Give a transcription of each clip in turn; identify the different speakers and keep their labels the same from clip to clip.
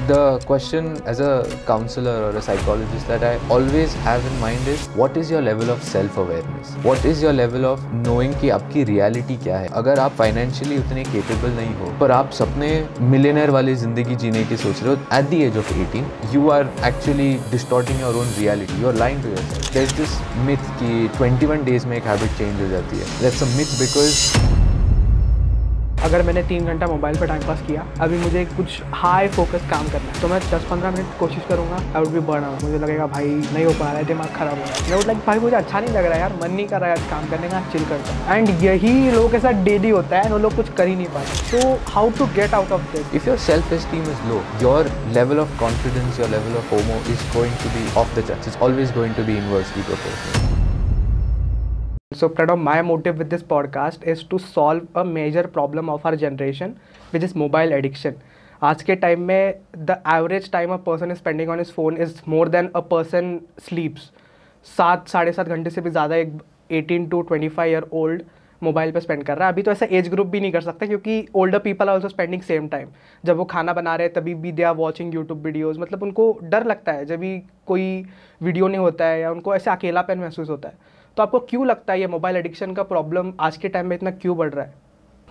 Speaker 1: The question as a counselor or a psychologist that I always have in mind is what is your level of self-awareness? What is your level of knowing कि आपकी reality क्या है? अगर आप financially उतने capable नहीं हो पर आप सपने millionaire वाली ज़िंदगी जीने की सोच रहे हो at the age of 18, you are actually distorting your own reality. You are lying to yourself. There's this myth कि 21 days में एक habit change हो जाती है. That's a myth because
Speaker 2: अगर मैंने 3 घंटा मोबाइल पर टाइम पास किया, अभी मुझे कुछ हाई फोकस काम करना है तो मैं 10-15 मिनट कोशिश करूंगा, I would be burn out. मुझे लगेगा भाई नहीं हो पा रहा है, दिमाग खराब हो रहा है, मैं वुड लाइक भाई मुझे अच्छा नहीं लग रहा है यार, मन नहीं कर रहा है काम करने का, चिल करता हूँ। एंड यही लोगों के साथ डेली होता है, वो लोग कुछ कर ही नहीं पाते। So how to get out of this?
Speaker 1: if your self-esteem is low, your level of confidence, your level of FOMO is going to be off the charts. It's always going to be inversely proportional.
Speaker 2: So Pranav, my motive with this podcast is to solve a major problem of our generation, which is mobile addiction. आज के time में the average time a person is spending on his phone is more than a person sleeps. 7-7.5 घंटे से भी ज़्यादा एक 18 to 25 year old mobile पे spend कर रहा है। अभी तो ऐसा एज ग्रुप भी नहीं कर सकता क्योंकि older people are also spending same time. जब वो खाना बना रहे हैं तभी भी they are watching YouTube videos, मतलब उनको डर लगता है जब भी कोई वीडियो नहीं होता है या उनको ऐसे अकेलापन महसूस होता है। तो आपको क्यों लगता है ये मोबाइल एडिक्शन का प्रॉब्लम आज के टाइम में इतना क्यों बढ़ रहा है?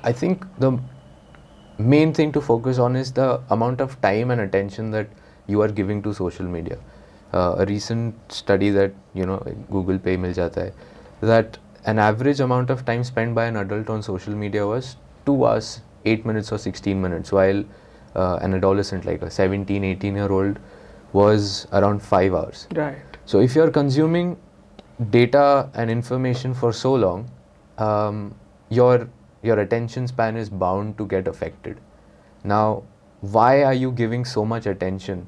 Speaker 1: I think the main thing to focus on is the amount of time and attention that you are giving to social media. A recent study that Google Pay मिल जाता है, that an average amount of time spent by an adult on social media was 2 hours, 8 minutes or 16 minutes, while an adolescent like a 17-18-year-old was around 5 hours.
Speaker 2: Right.
Speaker 1: So if you are consuming data and information for so long, your attention span is bound to get affected. Now, why are you giving so much attention,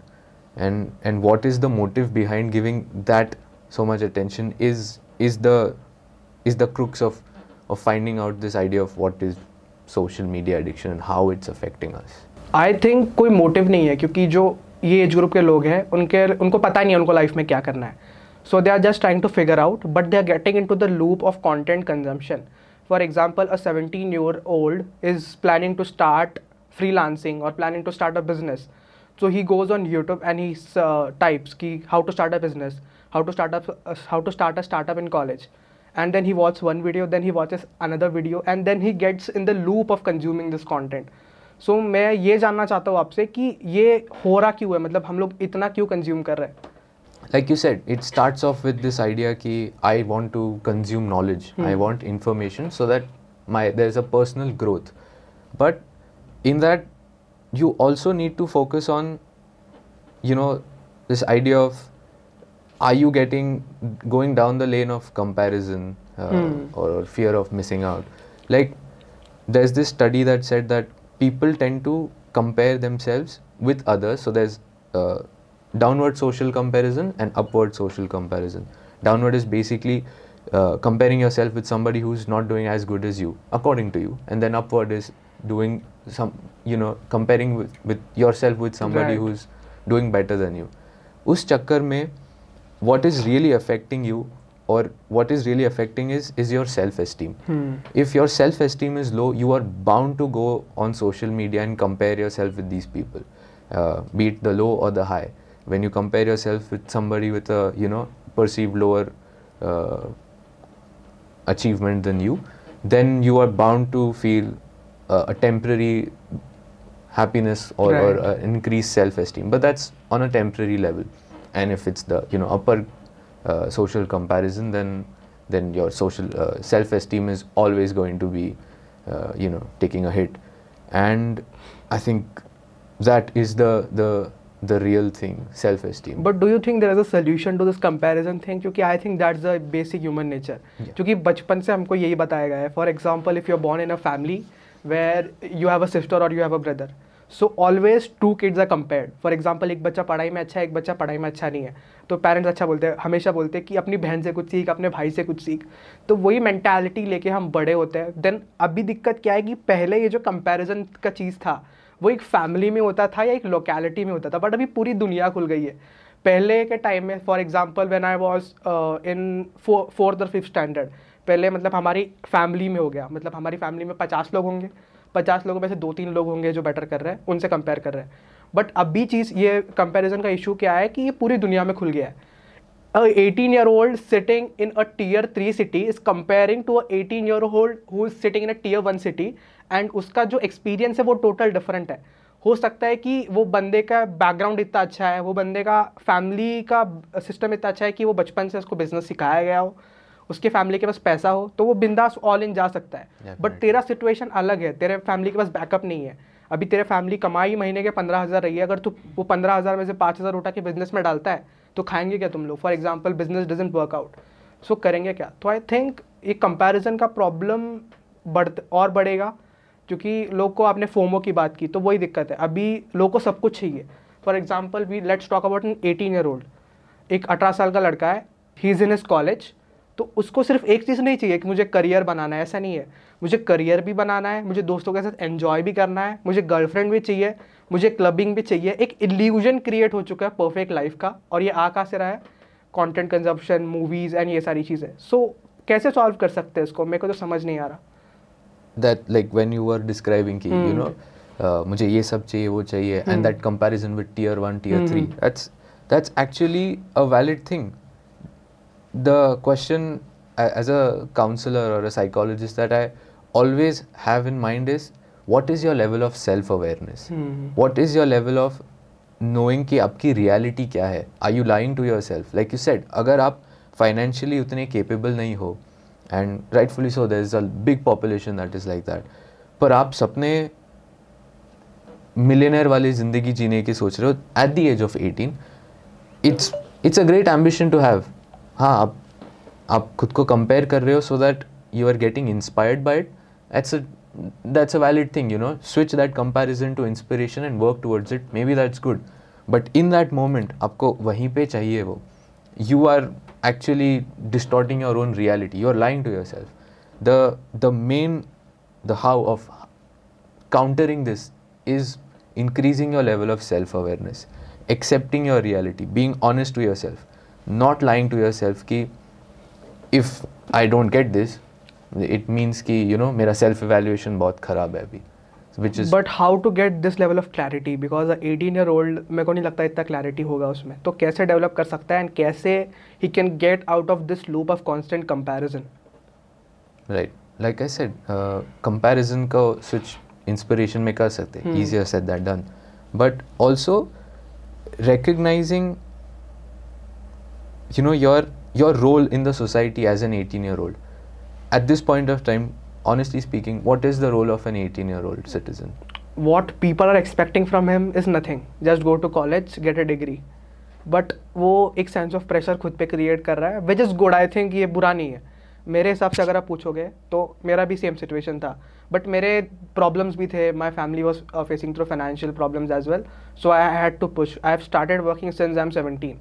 Speaker 1: and what is the motive behind giving that so much attention is the crux of finding out this idea of what is social media addiction and how it's affecting us.
Speaker 2: I think कोई motive नहीं है क्योंकि जो ये age group के लोग हैं उनको पता नहीं है उनको लाइफ में क्या करना है। So they are just trying to figure out, but they are getting into the loop of content consumption. For example, a 17-year-old is planning to start freelancing or planning to start a business. So he goes on YouTube and he types ki how to start a business, how to start a startup in college, and then he watches one video, then he watches another video, and then he gets in the loop of consuming this content. So मैं ये जानना चाहता हूँ आपसे कि ये हो रहा क्यों है, मतलब हम लोग इतना क्यों कंज्यूम कर रहे हैं?
Speaker 1: Like you said, it starts off with this idea ki I want to consume knowledge, I want information so that there's a personal growth. But in that, you also need to focus on, this idea of are you going down the lane of comparison or fear of missing out. Like there's this study that said that people tend to compare themselves with others. So there's downward social comparison and upward social comparison. Downward is basically comparing yourself with somebody who's not doing as good as you, according to you, and then upward is doing comparing with yourself with somebody
Speaker 2: Right.
Speaker 1: who's doing better than you. उस चक्कर में what is really affecting you or what is really affecting is your self-esteem. If your self-esteem is low, you are bound to go on social media and compare yourself with these people, be it the low or the high. When you compare yourself with somebody with a perceived lower achievement than you, then you are bound to feel a temporary happiness or increased self-esteem, but that's on a temporary level. And if it's the upper social comparison, then your social self-esteem is always going to be taking a hit. And I think that is the real thing, self-esteem.
Speaker 2: But do you think there is a solution to this comparison thing? क्योंकि I think that's the basic human nature. क्योंकि बचपन से हमको यही बताया गया है. For example, if you're born in a family where you have a sister or you have a brother, so always two kids are compared. For example, एक बच्चा पढ़ाई में अच्छा है, एक बच्चा पढ़ाई में अच्छा नहीं है, तो पेरेंट्स अच्छा बोलते हैं, हमेशा बोलते हैं कि अपनी बहन से कुछ सीख, अपने भाई से कुछ सीख. तो वही मेंटालिटी लेके हम बड़े होते हैं. देन अभी दिक्कत क्या है कि पहले ये जो कंपैरिजन का चीज़ था वो एक फैमिली में होता था या एक लोकेलिटी में होता था, बट अभी पूरी दुनिया खुल गई है. पहले के टाइम में for example when I was in 4th और 5th स्टैंडर्ड, पहले मतलब हमारी फैमिली में हो गया, मतलब हमारी फैमिली में 50 लोग होंगे, 50 लोगों में से 2-3 लोग होंगे जो बेटर कर रहे हैं, उनसे कंपेयर कर रहे हैं. बट अभी चीज़ ये कंपैरिजन का इशू क्या है कि ये पूरी दुनिया में खुल गया है. A 18-year-old sitting in a tier 3 city is comparing to a 18-year-old who is sitting in a tier 1 city, and उसका जो एक्सपीरियंस है वो टोटल डिफरेंट है. हो सकता है कि वो बंदे का बैकग्राउंड इतना अच्छा है, वो बंदे का फैमिली का सिस्टम इतना अच्छा है कि वो बचपन से उसको बिजनेस सिखाया गया हो, उसके फैमिली के पास पैसा हो, तो वो बिंदास ऑल इन जा सकता है. बट तेरा सिचुएशन अलग है, तेरे फैमिली के पास बैकअप नहीं है. अभी तेरे फैमिली कमाई महीने के 15,000 रही है, अगर तू वो 15,000 में से 5,000 उठा के बिजनेस में डालता है तो खाएंगे क्या तुम लोग? For example business doesn't work out, so करेंगे क्या? तो आई थिंक ये कंपैरिजन का प्रॉब्लम बढ़ेगा, क्योंकि लोग को आपने फोमो की बात की तो वही दिक्कत है. अभी लोगों को सब कुछ चाहिए. For example we let's talk about an 18-year-old. एक 18 साल का लड़का है, he is in his college, तो उसको सिर्फ एक चीज़ नहीं चाहिए कि मुझे करियर बनाना है. ऐसा नहीं है, मुझे करियर भी बनाना है, मुझे दोस्तों के साथ एन्जॉय भी करना है, मुझे गर्लफ्रेंड भी चाहिए, मुझे क्लबिंग भी चाहिए. एक इल्यूजन क्रिएट हो चुका है परफेक्ट लाइफ का, और ये आ कहाँ से रहा है? कंटेंट कंजप्शन, मूवीज़ एंड ये सारी चीज़ें. सो कैसे सॉल्व कर सकते हैं इसको? मेरे को तो समझ नहीं आ रहा.
Speaker 1: That like when you were describing कि you know मुझे ये सब चाहिए वो चाहिए and that comparison with tier 1 tier 3, that's actually a valid thing. The question as a counselor or a psychologist that I always have in mind is what is your level of self awareness? What is your level of knowing कि आपकी reality क्या है? Are you lying to yourself? Like you said, अगर आप financially उतने capable नहीं हो, and rightfully so, there is a big population that is like that, पर आप सपने मिलियनर वाली ज़िंदगी जीने की सोच रहे हो at the age of 18, it's a great ambition to have. हाँ, आप खुद को compare कर रहे हो so that you are getting inspired by it. That's a valid thing, you know. Switch that comparison to inspiration and work towards it. Maybe that's good. But in that moment, आपको वहीं पे चाहिए वो. You are actually distorting your own reality. You are lying to yourself. The how of countering this is increasing your level of self-awareness, accepting your reality, being honest to yourself, not lying to yourself कि if I don't get this, it means कि you know मेरा self-evaluation बहुत खराब है अभी. Which is
Speaker 2: But how to get this level of clarity? Because a 18-year-old मेरे को नहीं लगता इतना clarity होगा उसमें. तो कैसे develop कर सकता है and कैसे he can get out of this loop of constant comparison?
Speaker 1: Right. Like I said, comparison को switch inspiration में कर सकते हैं. Easier said than done. But also recognizing, you know, your role in the society as an 18-year-old. At this point of time, honestly speaking, what is the role of an 18-year-old citizen?
Speaker 2: What people are expecting from him is nothing. Just go to college, get a degree. But वो एक sense of pressure खुद पे create कर रहा है, which is good. I think ये बुरा नहीं है. मेरे हिसाब से अगर आप पूछोगे तो मेरा भी सेम सिचुएशन था, बट मेरे प्रॉब्लम्स भी थे. My family was facing through financial problems as well, so I had to push. I have started working since I am 17.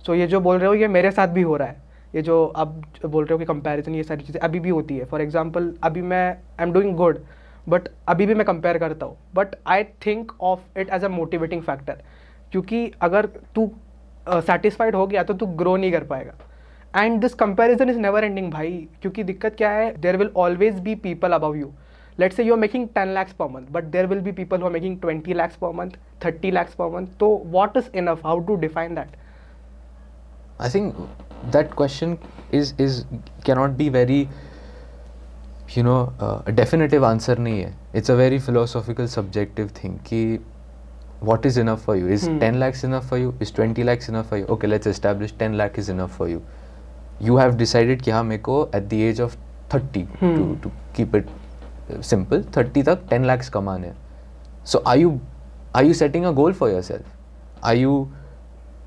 Speaker 2: So ये जो बोल रहे हो ये मेरे साथ भी हो रहा है. ये जो अब बोल रहे हो कि कंपैरिजन, ये सारी चीज़ें अभी भी होती है. फॉर एग्जांपल अभी मैं I am doing good, but अभी भी मैं कंपेयर करता हूँ. But I think of it as a motivating factor, क्योंकि अगर तू सेटिस्फाइड हो गया तो तू ग्रो नहीं कर पाएगा. And this comparison is never ending भाई, क्योंकि दिक्कत क्या है, there will always be people above you. Let's say you are making 10 lakhs per month, but there will be people who are making 20 lakhs per month, 30 lakhs per month. So what is enough? How to define that?
Speaker 1: I think that question is cannot be very, you know, a definitive answer नहीं है. It's a very philosophical, subjective thing कि what is enough for you? Is 10 lakhs enough for you? Is 20 lakhs enough for you? Okay, let's establish 10 lakh is enough for you. You have decided कि हाँ मेरे को at the age of 30 to keep it simple, 30 तक 10 lakhs कमाने हैं. So are you setting a goal for yourself? Are you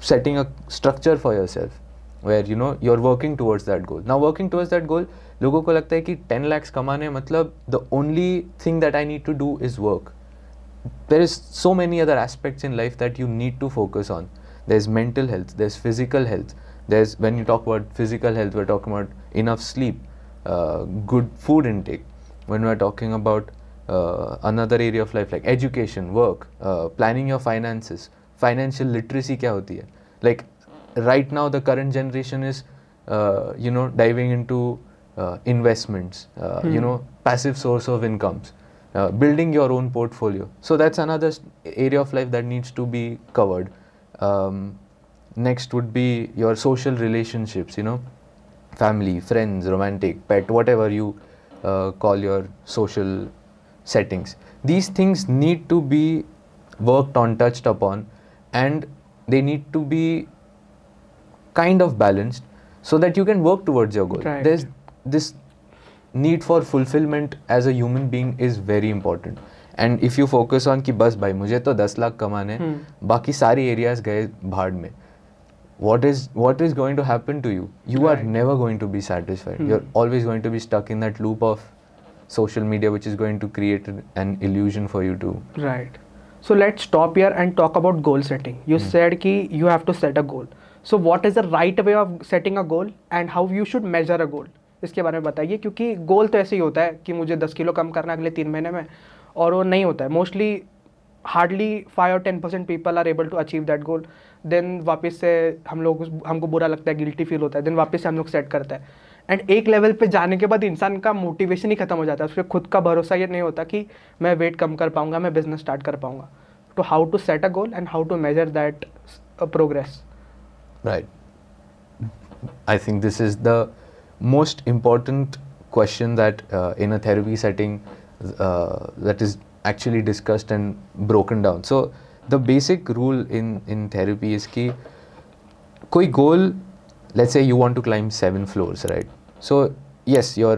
Speaker 1: setting a structure for yourself where you know you're working towards that goal? Now working towards that goal, लोगों को लगता है कि 10 lakhs कमाने मतलब the only thing that I need to do is work. There is so many other aspects in life that you need to focus on. There's mental health, there's physical health. There's, when you talk about physical health, we're talking about enough sleep, good food intake. When we're talking about another area of life like education, work, planning your finances, financial literacy क्या होती है? Like right now the current generation is you know diving into investments, you know, passive source of incomes, building your own portfolio. So that's another area of life that needs to be covered. Next would be your social relationships, you know, family, friends, romantic, pet, whatever you call your social settings. These things need to be worked on, touched upon, and they need to be kind of balanced so that you can work towards your goal.
Speaker 2: Right.
Speaker 1: There's this need for fulfillment as a human being is very important. And if you focus on कि बस भाई मुझे तो 10 लाख कमाने बाकी सारी areas गए भाड़ में, what is going to happen to you? You are never going to be satisfied. You're always going to be stuck in that loop of social media, which is going to create an illusion for you to.
Speaker 2: Right. So let's stop here and talk about goal setting. You said कि you have to set a goal. So what is the right way of setting a goal and how you should measure a goal? इसके बारे में बताइए, क्योंकि गोल तो ऐसे ही होता है कि मुझे 10 किलो कम करना अगले 3 महीने में, और वो नहीं होता है. मोस्टली हार्डली 5 और 10% people are able to achieve that goal. Then वापस से हमको बुरा लगता है, गिल्टी फील होता है, देन वापस से हम लोग सेट करते हैं. एंड एक लेवल पे जाने के बाद इंसान का मोटिवेशन ही खत्म हो जाता है, उसके खुद का भरोसा ये नहीं होता कि मैं वेट कम कर पाऊंगा, मैं बिजनेस स्टार्ट कर पाऊंगा. तो how to set a goal and how to measure that progress.
Speaker 1: Right. I think this is the most important question that in a therapy setting that is actually discussed and broken down. So the basic rule in therapy is कि कोई goal, let's say you want to climb 7 floors, right? So yes, your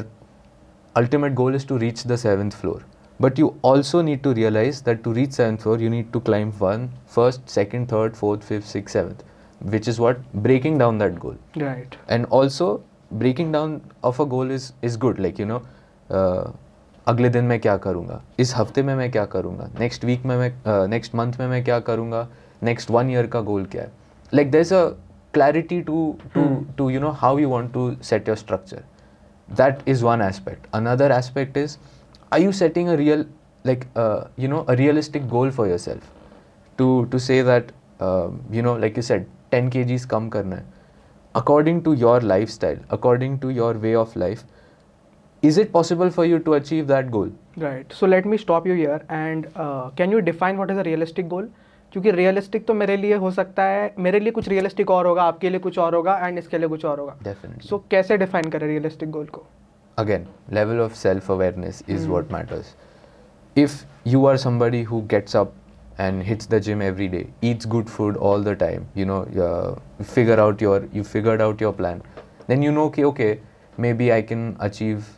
Speaker 1: ultimate goal is to reach the 7th floor, but you also need to realize that to reach 7th floor you need to climb first, second, third, fourth, fifth, sixth, seventh, which is what breaking down that goal.
Speaker 2: Right.
Speaker 1: And also breaking down of a goal is good, like you know, अगले दिन मैं क्या करूँगा, इस हफ्ते में मैं क्या करूँगा, नेक्स्ट वीक में मैं नेक्स्ट मंथ में मैं क्या करूँगा, नेक्स्ट 1 year का गोल क्या है. Like there's a clarity to you know how you want to set your structure. That is one aspect. Another aspect is, are you setting a real, like you know, a realistic goal for yourself to say that you know, like you said, 10 kgs कम करना है according to your lifestyle, according to your way of life. Is it possible for you to achieve that goal?
Speaker 2: Right. So let me stop you here and can you define what is a realistic goal? क्योंकि realistic तो मेरे लिए हो सकता है, मेरे लिए कुछ realistic और होगा, आपके लिए कुछ और होगा, and इसके लिए कुछ और होगा.
Speaker 1: Definitely.
Speaker 2: So कैसे define करें realistic goal को?
Speaker 1: Again, level of self-awareness is what matters. If you are somebody who gets up and hits the gym every day, eats good food all the time, you know, you figured out your plan, then you know, okay, maybe I can achieve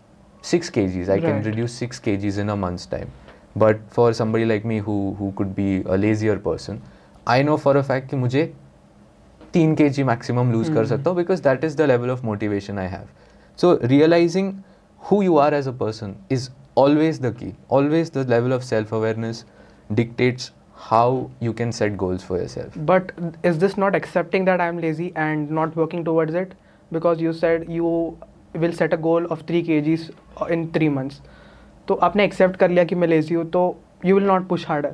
Speaker 1: 6 kgs, I can reduce 6 kgs in a month's time. But for somebody like me who could be a lazier person, I know for a fact कि मुझे 3 kg maximum lose कर सकता हूँ, because that is the level of motivation I have. So realizing who you are as a person is always the key. Always the level of self-awareness dictates how you can set goals for yourself.
Speaker 2: But is this not accepting that I'm lazy and not working towards it? Because you said you will set a goal of 3 kgs in 3 months. तो आपने accept कर लिया कि मैं lazy हूँ, तो you will not push harder.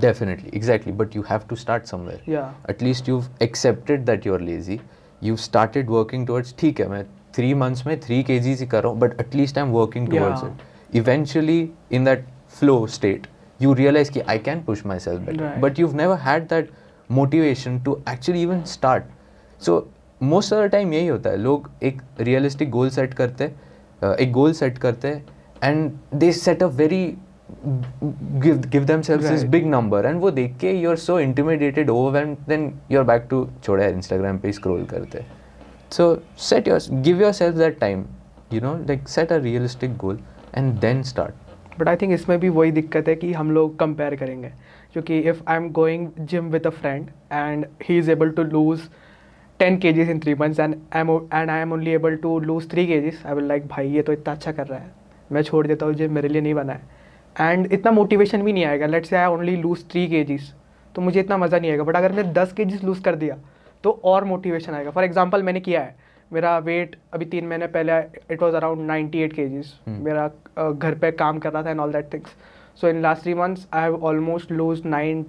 Speaker 1: Definitely, exactly. But you have to start somewhere.
Speaker 2: Yeah.
Speaker 1: At least you've accepted that you're lazy. You've started working towards, ठीक है, मैं 3 months में 3 kgs ही कर रहा हूँ, but at least I'm working towards it. Eventually, in that flow state, you realize कि I can push myself better.
Speaker 2: Right.
Speaker 1: But you've never had that motivation to actually even start. So most of the time यही होता है, लोग एक realistic goal set करते हैं, एक goal set करते हैं, and they set a very give themselves this big number, and वो देख के you're so intimidated, overwhelmed, then you're back to छोड़ा यार Instagram पे scroll करते हैं. So give yourself that time, you know, like set a realistic goal and then start.
Speaker 2: But I think इसमें भी वही दिक्कत है कि हम लोग compare करेंगे, क्योंकि if I'm going gym with a friend and he is able to lose 10 kgs in 3 months and I am only able to lose 3 kgs, I will like भाई ये तो इतना अच्छा कर रहा है, मैं छोड़ देता हूँ, जिम मेरे लिए नहीं बना है. एंड इतना मोटिवेशन भी नहीं आएगा. Let's say I only loose 3 kgs, तो मुझे इतना मज़ा नहीं आएगा. बट अगर मैं 10 kgs लूज़ कर दिया तो और मोटिवेशन आएगा. फॉर एग्जांपल मैंने किया है, मेरा वेट अभी 3 महीने पहले इट वाज अराउंड 98 kgs. मेरा घर पे काम कर रहा था and all that things. So in last 3 months I have almost lose 9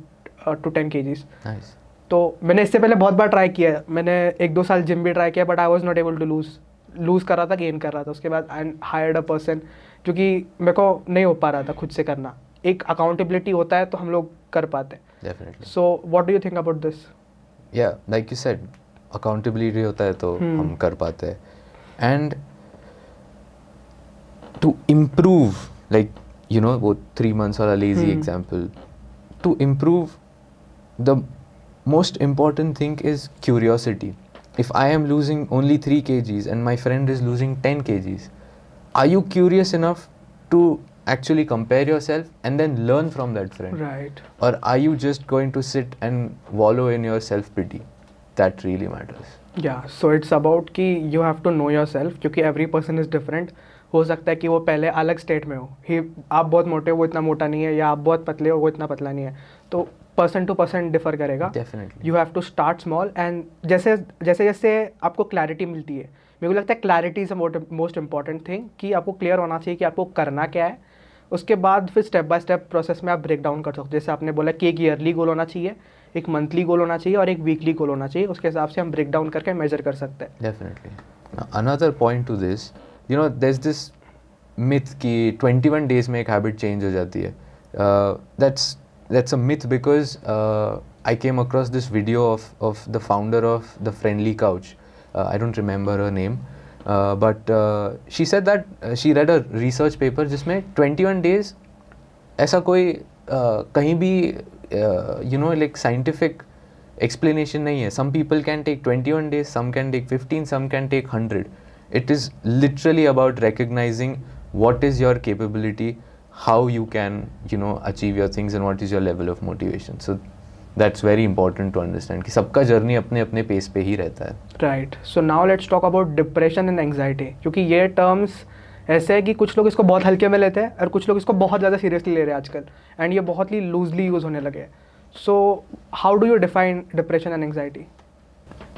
Speaker 2: to 10 kgs. तो मैंने इससे पहले बहुत बार ट्राई किया है, मैंने 1-2 साल जिम भी ट्राई किया, but I was not able to lose lose कर रहा था, गेन कर रहा था, उसके बाद आई हायर्ड अ पर्सन, क्योंकि मेरे को नहीं हो पा रहा था खुद से करना. एक अकाउंटेबिलिटी होता है तो हम लोग कर पाते हैं.
Speaker 1: Definitely.
Speaker 2: So what do you think about this?
Speaker 1: Yeah, like you said, accountability होता है तो हम कर पाते हैं. And to improve, like you know, वो 3 months वाला lazy example, to improve, the most important thing is curiosity. If I am losing only 3 kgs and my friend is losing 10 kgs, are you curious enough to actually compare yourself and then learn from that friend?
Speaker 2: Right.
Speaker 1: Or are you just going to sit and wallow in your self-pity? That really matters.
Speaker 2: Yeah, so it's about कि you have to know yourself, क्योंकि every person is different. हो सकता है कि वो पहले अलग state में हो, आप बहुत मोटे हो वो इतना मोटा नहीं है, या आप बहुत पतले हो वो इतना पतला नहीं है, तो पर्सन टू पर्सन डिफर करेगा.
Speaker 1: Definitely.
Speaker 2: You have to start small, and जैसे जैसे जैसे आपको क्लैरिटी मिलती है, मेरे को लगता है clarity is a most important thing, कि आपको क्लियर होना चाहिए कि आपको करना क्या है. उसके बाद फिर स्टेप बाय स्टेप प्रोसेस में आप ब्रेक डाउन कर सकते हो. जैसे आपने बोला कि एक ईयरली गोल होना चाहिए, एक मंथली गोल होना चाहिए और एक वीकली गोल होना चाहिए. उसके हिसाब से हम ब्रेक डाउन करके मेजर कर सकते हैं.
Speaker 1: Definitely. Now, another point to this, you know, there's this myth कि 21 days में एक habit change हो जाती है. That's a myth because I came across this video of the founder of the Friendly Couch. I don't remember her name, but she said that she read a research paper जिसमें 21 days ऐसा कोई कहीं भी you know, like scientific explanation नहीं है. Some people can take 21 days, some can take 15, some can take 100. It is literally about recognizing what is your capability, how you can, you know, achieve your things, and what is your level of motivation. So that's very important to understand कि सबका journey अपने अपने pace पे ही रहता है.
Speaker 2: Right. So now let's talk about depression and anxiety, क्योंकि ये terms ऐसे है कि कुछ लोग इसको बहुत हल्के में लेते हैं और कुछ लोग इसको बहुत ज़्यादा सीरियसली ले रहे हैं आजकल, एंड ये बहुत ही लूजली यूज़ होने लगे. So how do you define depression and anxiety?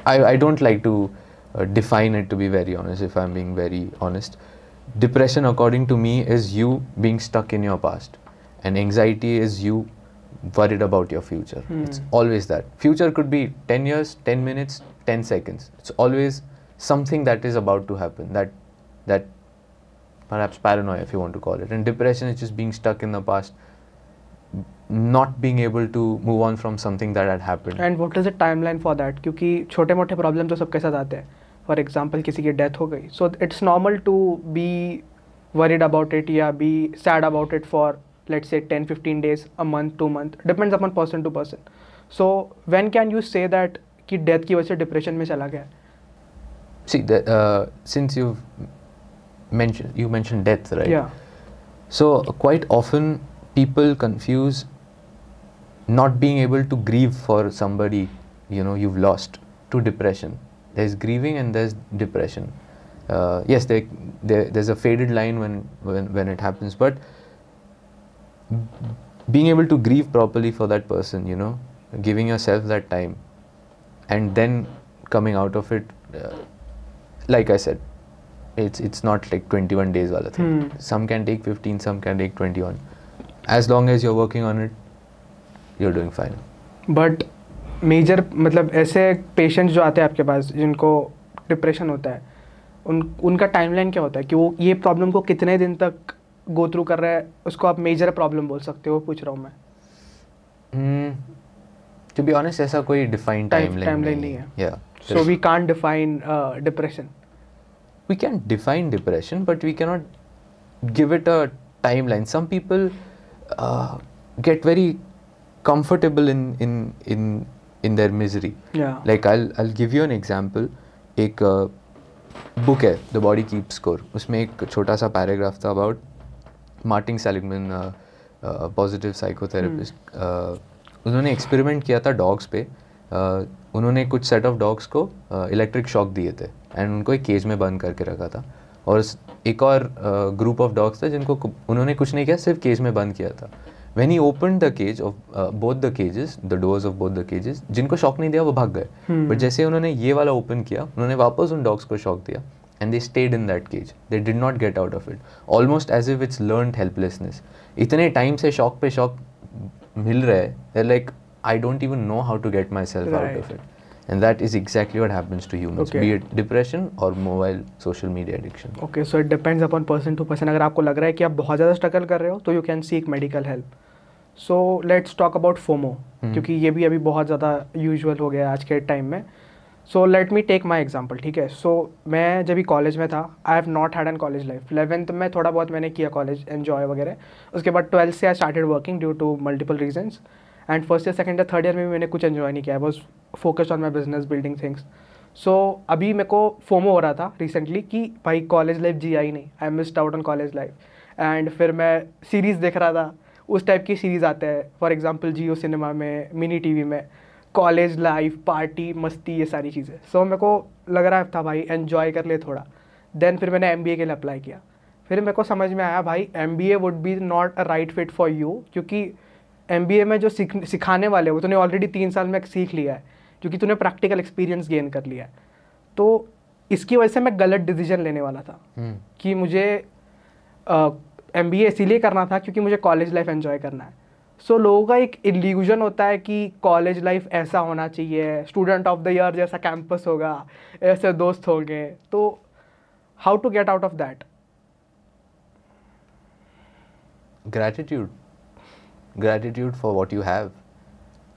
Speaker 1: I don't like to define it, to be very honest, if I'm being very honest. Depression, according to me, is you being stuck in your past, and anxiety is you worried about your future. It's always that. Future could be 10 years, 10 minutes, 10 seconds. It's always something that is about to happen, that perhaps paranoia, if you want to call it. And depression is just being stuck in the past, not being able to move on from something that had happened.
Speaker 2: And what is the timeline for that? क्योंकि छोटे मोटे problem तो सबके साथ आते हैं. For example किसी की डेथ हो गई, so it's normal to be worried about it या be sad about it for let's say 10-15 days, a month, 2 months, depends upon person to person. So when can you say that कि death की वजह से depression में चला गया?
Speaker 1: See, since you mentioned death, right?
Speaker 2: Yeah.
Speaker 1: So quite often people confuse not being able to grieve for somebody, you know, you've lost, to depression. There's grieving and there's depression. Yes, there's a faded line when it happens, but being able to grieve properly for that person, you know, giving yourself that time, and then coming out of it, like I said, it's not like 21 days wala thing. Some can take 15, some can take 21. As long as you're working on it, you're doing fine.
Speaker 2: But major मतलब ऐसे patients जो आते हैं आपके पास जिनको depression होता है, उनका टाइमलाइन क्या होता है कि वो ये प्रॉब्लम को कितने दिन तक गो थ्रू कर रहा है? उसको आप मेजर प्रॉब्लम बोल सकते हो, पूछ रहा हूँ मैं.
Speaker 1: To be honest, ऐसा कोई defined timeline
Speaker 2: नहीं है.
Speaker 1: Yeah.
Speaker 2: So we can't define depression.
Speaker 1: We can define depression, but we cannot give it a timeline. Some people get very comfortable in their misery.
Speaker 2: Yeah.
Speaker 1: Like I'll give you an example. एक book है, The Body Keeps Score. उसमें एक छोटा सा paragraph था about Martin Seligman, positive psychotherapist. उन्होंने experiment किया था डॉग्स पे. उन्होंने कुछ सेट ऑफ डॉग्स को इलेक्ट्रिक शॉक दिए थे एंड उनको एक केज में बंद करके रखा था, और एक और ग्रुप ऑफ डॉग्स था जिनको उन्होंने कुछ नहीं किया, सिर्फ केज में बंद किया था. When he opened the cage of both the cages, the doors of both the cages, जिनको शॉक नहीं दिया वो भाग गए. बट जैसे उन्होंने ये वाला ओपन किया, उन्होंने वापस उन डॉग्स को शॉक दिया and they stayed in that cage. They did not get out of it. Almost as if it's learned helplessness. इतने टाइम से शॉक पे शॉक मिल रहा है, they're like, I don't even know how to get myself out of it. And that is exactly what happens to humans, be it depression or mobile social media addiction.
Speaker 2: Okay, so it depends upon person to person. अगर आपको लग रहा है कि आप बहुत ज़्यादा struggle कर रहे हो तो you can seek medical help. So let's talk about FOMO, क्योंकि ये भी अभी बहुत ज़्यादा यूजुअल हो गया है आज के टाइम में. So let me take my example, ठीक है. सो मैं जब भी कॉलेज में था, I have not had an college life. 11th में थोड़ा बहुत मैंने किया कॉलेज एन्जॉय वगैरह. उसके बाद 12th से I started working due to multiple reasons. And first year second year third year में भी मैंने कुछ एन्जॉय नहीं किया. I was focused on my business building things. So अभी मेरे को फोमो हो रहा था रिसेंटली कि भाई कॉलेज लाइफ जी आई नहीं, I missed out on college life. And फिर मैं सीरीज़ देख रहा था, उस टाइप की सीरीज़ आते हैं फॉर एग्जांपल जियो सिनेमा में, मिनी टीवी में, कॉलेज लाइफ, पार्टी, मस्ती, ये सारी चीज़ें. सो मेरे को लग रहा था भाई एन्जॉय कर ले थोड़ा. देन फिर मैंने MBA के लिए अप्लाई किया. फिर मेरे को समझ में आया भाई MBA would be not a right fit for you, क्योंकि MBA में जो सिखाने वाले वो तूने ऑलरेडी 3 साल में सीख लिया है, क्योंकि तूने प्रैक्टिकल एक्सपीरियंस गेन कर लिया है. तो इसकी वजह से मैं गलत डिसीजन लेने वाला था कि मुझे MBA इसीलिए करना था क्योंकि मुझे कॉलेज लाइफ एंजॉय करना है. सो लोगों का एक इल्यूजन होता है कि कॉलेज लाइफ ऐसा होना चाहिए, स्टूडेंट ऑफ द ईयर जैसा कैंपस होगा, ऐसे दोस्त होंगे. तो how to get out of that?
Speaker 1: Gratitude for what you have,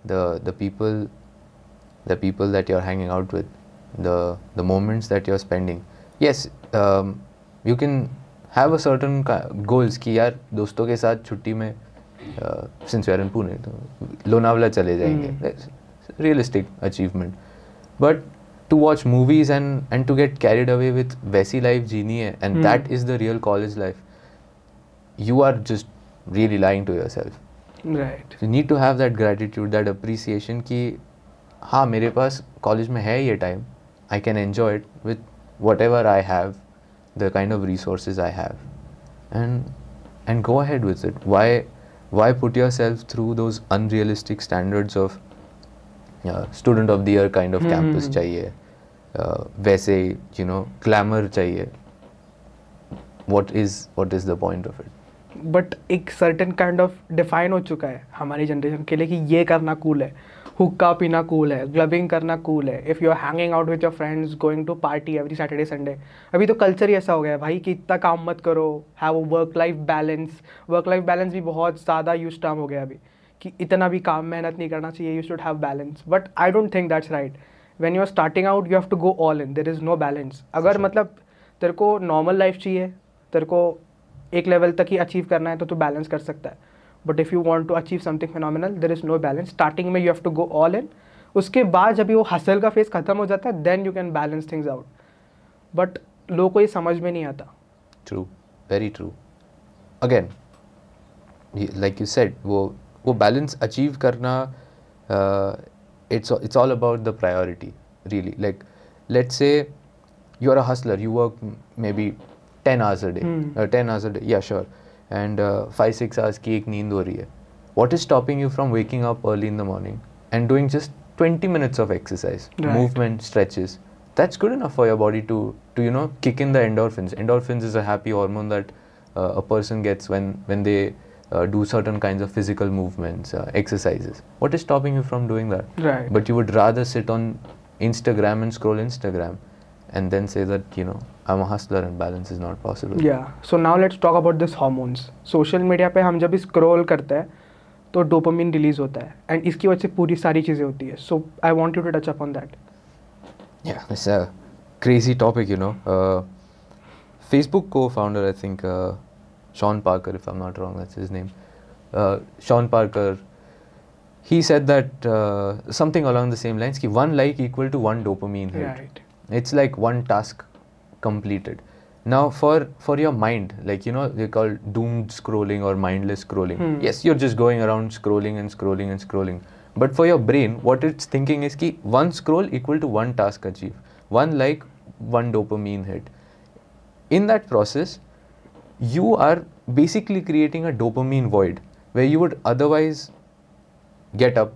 Speaker 1: the people that you're hanging out with, the moments that you're spending. Yes, you can have a certain goals कि यार दोस्तों के साथ छुट्टी में since we are in Pune तो लोनावला चले जाएंगे, realistic achievement. But to watch movies and to get carried away with वैसी life जीनी है, and that is the real college life, you are just really lying to yourself.
Speaker 2: Right.
Speaker 1: You need to have that gratitude, that appreciation कि हाँ मेरे पास college में है ये time, I can enjoy it with whatever I have, the kind of resources I have, and go ahead with it. Why put yourself through those unrealistic standards of student of the year kind of campus चाहिए, वैसे glamour चाहिए. What is the point of it?
Speaker 2: But एक certain kind of define हो चुका है हमारी generation के लिए कि ये करना कूल है, हुक्का पीना कूल है, क्लबिंग करना कूल है, if you are hanging out with your friends, going to party every Saturday Sunday. अभी तो कल्चर ही ऐसा हो गया है भाई कि इतना काम मत करो, have a work life balance. Work life balance भी बहुत ज़्यादा यूज टर्म हो गया अभी कि इतना भी काम मेहनत नहीं करना चाहिए, you should have balance. But I don't think that's right. When you are starting out you have to go all in, there is no balance. अगर मतलब तेरे को नॉर्मल लाइफ चाहिए, तेरे को एक लेवल तक ही अचीव करना है तो तू बैलेंस कर सकता है. But if you want to achieve something phenomenal, there is no balance. Starting में you have to go all in. उसके बाद जब वो हसल का फेस खत्म हो जाता है, then you can balance things out. But लोगों को ये समझ में नहीं आता.
Speaker 1: True, very true. Again like you said, वो बैलेंस अचीव करना, it's all about the priority really. Like let's say you are a hustler, you work maybe 10 hours a day, 10 hours a day, yeah sure, and 5-6 hours की एक नींद हो रही है. What is stopping you from waking up early in the morning and doing just 20 minutes of exercise,
Speaker 2: right,
Speaker 1: movement, stretches? That's good enough for your body to kick in the endorphins. Endorphins is a happy hormone that a person gets when they do certain kinds of physical movements, exercises. What is stopping you from doing that?
Speaker 2: Right.
Speaker 1: But you would rather sit on Instagram and scroll Instagram and then say that I'm a hustler and balance is not possible.
Speaker 2: Yeah. So now let's talk about this hormones. Social media पे हम जब scroll करते हैं तो dopamine release होता है and इसकी वजह से पूरी सारी चीज़ें होती है. So I want you to touch upon that.
Speaker 1: Yeah, it's a crazy topic, Facebook co-founder, I think, Sean Parker, if I'm not wrong, that's his name. Sean Parker, he said that something along the same lines, ki 1 like equal to 1 dopamine hit.
Speaker 2: Right.
Speaker 1: It's like 1 task completed. Now for your mind, like they call doomed scrolling or mindless scrolling. Yes, you're just going around scrolling and scrolling and scrolling. But for your brain, what it's thinking is ki 1 scroll equal to 1 task achieved. 1 like, 1 dopamine hit. In that process, you are basically creating a dopamine void where you would otherwise get up,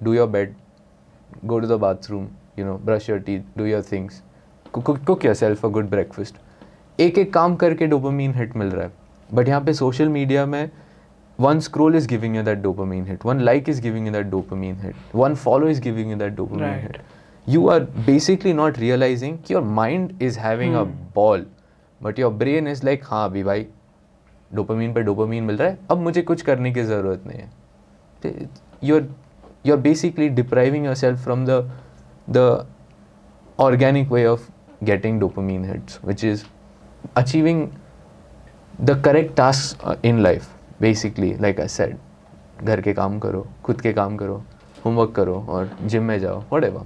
Speaker 1: do your bed, go to the bathroom, brush your teeth, do your things, cook yourself a good breakfast. एक काम करके dopamine hit मिल रहा है. But यहाँ पे social media में 1 scroll is giving you that dopamine hit, 1 like is giving you that dopamine hit, 1 follow is giving you that dopamine hit. you are basically not realizing कि your mind is having a ball, but your brain is like हाँ अभी भाई dopamine पे dopamine मिल रहा है, अब मुझे कुछ करने की ज़रूरत नहीं है. You're basically depriving yourself from the organic way of getting dopamine hits, which is achieving the correct tasks in life. Basically, like I said, घर के काम करो, खुद के काम करो, homework करो और gym में जाओ, whatever.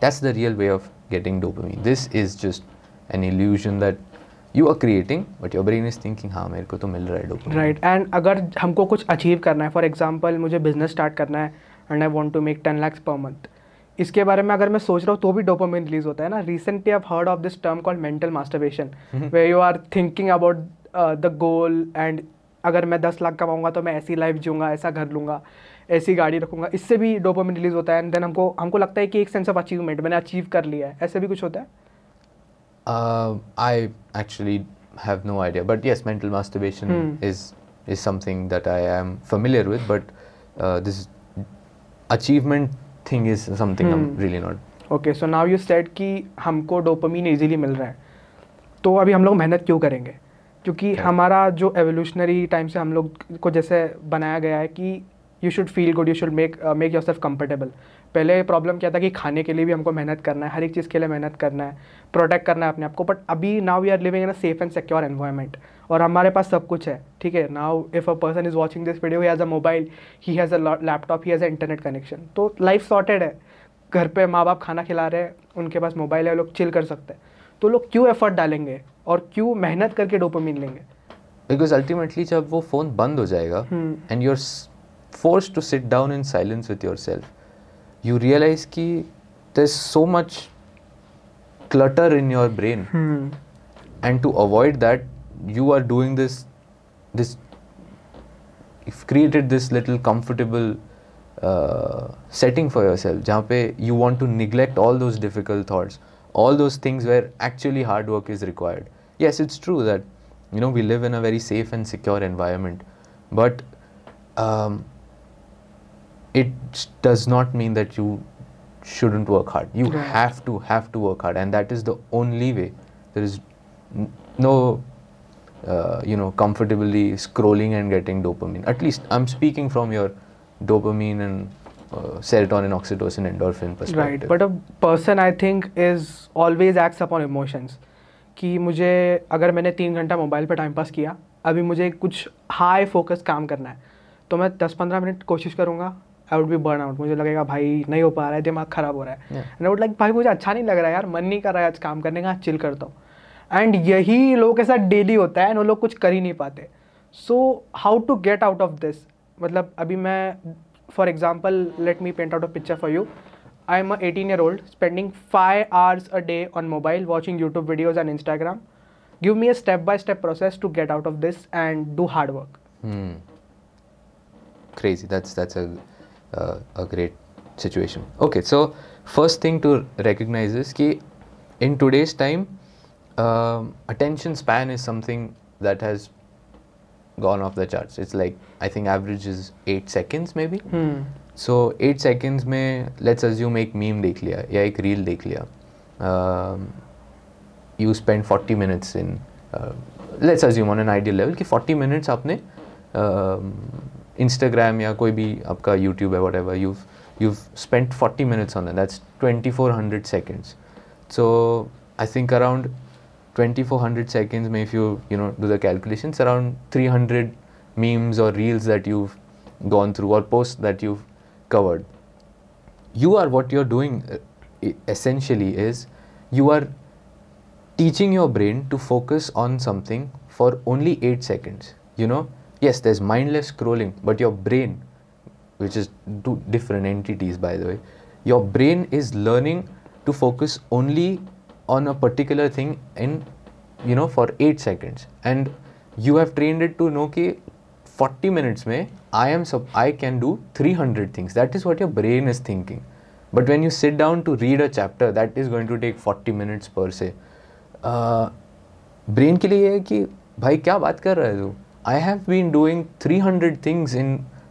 Speaker 1: That's the real way of getting dopamine. This is just an illusion that you are creating, but your brain is thinking हाँ मेरे को तो मिल रहा है dopamine.
Speaker 2: Right. And अगर हमको कुछ अचीव करना है, for example मुझे business start करना है and I want to make 10 lakhs per month, इसके बारे में अगर मैं सोच रहा हूँ तो भी डोपामिन रिलीज होता है ना. Recently I have heard of this term called mental masturbation, where you are thinking about the goal and अगर मैं 10 लाख कमाऊंगा तो मैं ऐसी लाइफ जीऊंगा, ऐसा घर लूँगा, ऐसी गाड़ी रखूँगा. इससे भी डोपामिन रिलीज होता है एंड देन हमको लगता है कि एक सेंस ऑफ अचीवमेंट, मैंने अचीव कर लिया है. ऐसे भी कुछ होता है?
Speaker 1: I actually have no idea, but yes, mental masturbation is something that I am familiar with, but this achievement thing is something I'm really not.
Speaker 2: Okay, so now you said कि हमको डोपामिन इजीली मिल रहा है, तो अभी हम लोग मेहनत क्यों करेंगे? क्योंकि हमारा जो एवोल्यूशनरी टाइम से हम लोग को जैसे बनाया गया है कि you should feel good, you should make yourself comfortable. पहले प्रॉब्लम क्या था कि खाने के लिए भी हमको मेहनत करना है, हर एक चीज़ के लिए मेहनत करना है, प्रोटेक्ट करना है अपने आप को. बट अभी now we are living in a safe and secure environment और हमारे पास सब कुछ है. ठीक है, now if a person is watching this video, he has a mobile, he has a laptop, he has a internet connection, तो life sorted है. घर पे माँ बाप खाना खिला रहे हैं, उनके पास मोबाइल है, लोग चिल कर सकते हैं. तो लोग क्यों एफर्ट डालेंगे और क्यों मेहनत करके डोपामिन लेंगे?
Speaker 1: बिकॉज अल्टीमेटली जब वो फ़ोन बंद हो जाएगा and you are forced to sit down in silence with yourself, you realize कि there's so much clutter in your brain, and to avoid that you are doing this you've created this little comfortable setting for yourself जहाँ पे you want to neglect all those difficult thoughts, all those things where actually hard work is required. Yes, it's true that we live in a very safe and secure environment, but it does not mean that you shouldn't work hard. You have to work hard, and that is the only way. There is no comfortably scrolling and getting dopamine. At least I'm speaking from your dopamine and serotonin, oxytocin, endorphin perspective.
Speaker 2: Right, but a person I think is always acts upon emotions. कि मुझे अगर मैंने 3 घंटा mobile पर time pass किया, अभी मुझे कुछ हाई फोकस काम करना है, तो मैं 10-15 मिनट कोशिश करूँगा, I would be burn out. मुझे लगेगा भाई नहीं हो पा रहा है, दिमाग ख़राब हो रहा है, एंड आई वुड लाइक भाई मुझे अच्छा नहीं लग रहा है यार, मन नहीं कर रहा है आज काम करने का, चिल करता हूँ. एंड यही लोगों के साथ डेली होता है एंड वो लोग कुछ कर ही नहीं पाते. So how to get out of this? मतलब अभी मैं for example let me paint out a picture for you. I am a 18-year-old spending 5 hours a day on mobile watching YouTube videos and Instagram. Give me a step-by-step process to get out of this and do hard work.
Speaker 1: Crazy. That's a great situation. Okay, so first thing to recognize is कि in today's time, attention span is something that has gone off the charts. It's like I think average is 8 seconds maybe. So 8 seconds में let's assume एक meme देख लिया या एक reel देख लिया. You spend 40 minutes in let's assume on an ideal level कि 40 minutes आपने Instagram या कोई भी आपका YouTube है whatever, you've spent 40 minutes on that. That's 2400 seconds. So I think around 2400 seconds में if you do the calculations, around 300 memes or reels that you've gone through or posts that you've covered. What you're doing essentially is you are teaching your brain to focus on something for only 8 seconds. Yes, there's mindless scrolling, but your brain, which is two different entities by the way, your brain is learning to focus only on a particular thing in for 8 seconds, and you have trained it to know कि 40 minutes में I can do 300 things. That is what your brain is thinking. But when you sit down to read a chapter, that is going to take 40 minutes per se. Brain के लिए है कि भाई क्या बात कर रहा है तू? I have been doing 300 things in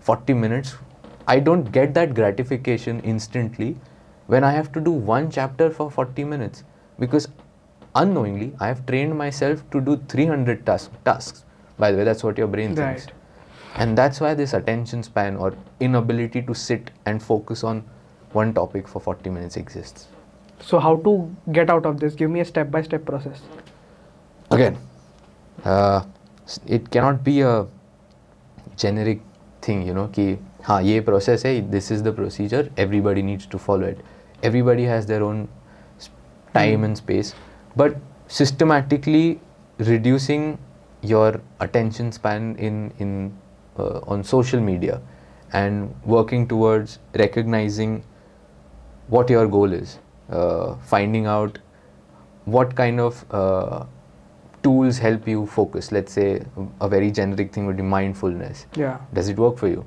Speaker 1: 40 minutes. I don't get that gratification instantly. when I have to do one chapter for 40 minutes? Because unknowingly, I have trained myself to do 300 tasks. By the way, that's what your brain thinks.
Speaker 2: Right.
Speaker 1: And that's why this attention span or inability to sit and focus on one topic for 40 minutes exists.
Speaker 2: So how to get out of this? Give me a step-by-step process.
Speaker 1: Again, it cannot be a generic thing, you know, कि हाँ ये process है, this is the procedure, everybody needs to follow it. Everybody has their own time and space, but systematically reducing your attention span on social media and working towards recognizing what your goal is, finding out what kind of tools help you focus. Let's say a very generic thing would be mindfulness.
Speaker 2: Yeah.
Speaker 1: Does it work for you?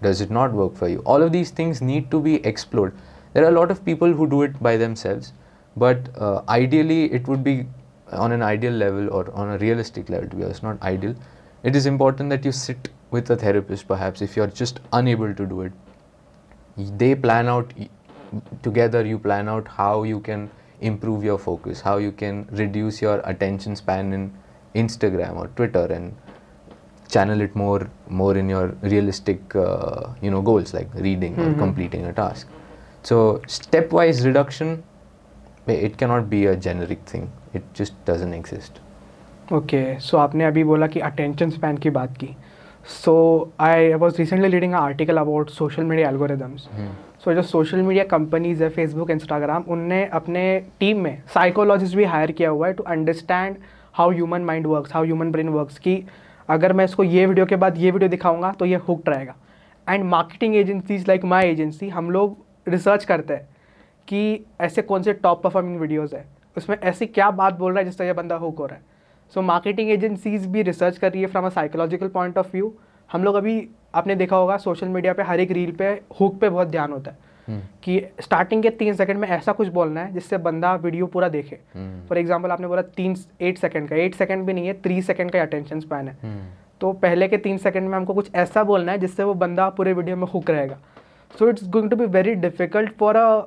Speaker 1: Does it not work for you? All of these things need to be explored. There are a lot of people who do it by themselves, but ideally it would be on an ideal level or on a realistic level, to be honest, not ideal. It is important that you sit with a therapist, perhaps, if you're just unable to do it. They plan out together, you plan out how you can improve your focus, how you can reduce your attention span in Instagram or Twitter and channel it more in your realistic goals like reading or completing a task. So stepwise reduction, it cannot be a generic thing. It just doesn't exist.
Speaker 2: Okay, so आपने अभी बोला कि attention span की बात की. So I was recently reading an article about social media algorithms. So जो social media companies है Facebook, Instagram, उनने अपने टीम में psychologist भी hire किया हुआ है to understand how human mind works, how human brain works, कि अगर मैं इसको ये वीडियो के बाद ये वीडियो दिखाऊंगा तो ये हुक्ड रहेगा. And marketing agencies like my agency, हम लोग रिसर्च करते हैं कि ऐसे कौन से टॉप परफॉर्मिंग वीडियोज़ है, उसमें ऐसी क्या बात बोल रहा है जिससे ये बंदा हुक हो रहा है. सो मार्केटिंग एजेंसीज भी रिसर्च कर रही है from a psychological point of view. हम लोग अभी आपने देखा होगा सोशल मीडिया पे हर एक रील पे हुक पे बहुत ध्यान होता है कि स्टार्टिंग के 3 सेकंड में ऐसा कुछ बोलना है जिससे बंदा वीडियो पूरा देखे. फॉर एग्जांपल आपने बोला 8 सेकंड का, 8 सेकंड भी नहीं है, 3 सेकंड का अटेंशन स्पैन है. तो पहले के 3 सेकंड में हमको कुछ ऐसा बोलना है जिससे वो बंदा पूरे वीडियो में हुक रहेगा. So it's going to be very difficult for a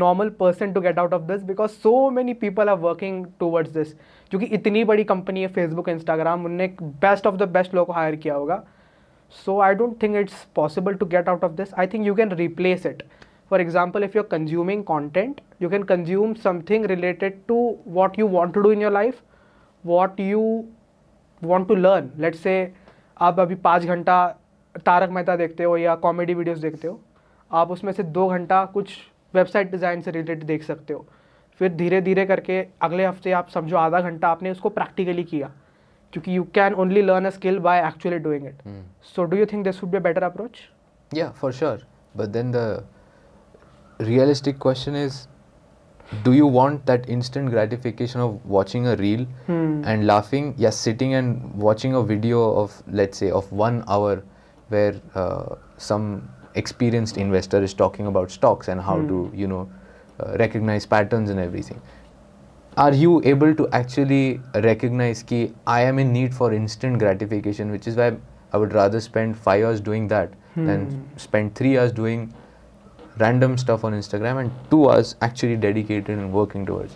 Speaker 2: normal person to get out of this because so many people are working towards this. क्योंकि इतनी बड़ी कंपनी है फेसबुक, इंस्टाग्राम, उनने बेस्ट ऑफ द बेस्ट लोगों को higher किया होगा. So I don't think it's possible to get out of this. I think you can replace it. For example, if you're consuming content, you can consume something related to what you want to do in your life, what you want to learn. Let's say आप अभी 5 घंटा तारक मेहता देखते हो या comedy videos देखते हो, आप उसमें से 2 घंटा कुछ वेबसाइट डिज़ाइन से रिलेटेड देख सकते हो. फिर धीरे धीरे करके अगले हफ्ते आप समझो आधा घंटा आपने उसको प्रैक्टिकली किया, क्योंकि you can only learn a skill by actually doing it. So do you think this would be a better approach?
Speaker 1: Yeah, for sure. But then the realistic question is, do you want that instant gratification of watching a reel and laughing? Yes, sitting and watching a video of, let's say, of 1 hour where some experienced investor is talking about stocks and how to, recognize patterns and everything. Are you able to actually recognize ki I am in need for instant gratification, which is why I would rather spend 5 hours doing that than spend 3 hours doing random stuff on Instagram and 2 hours actually dedicated and working towards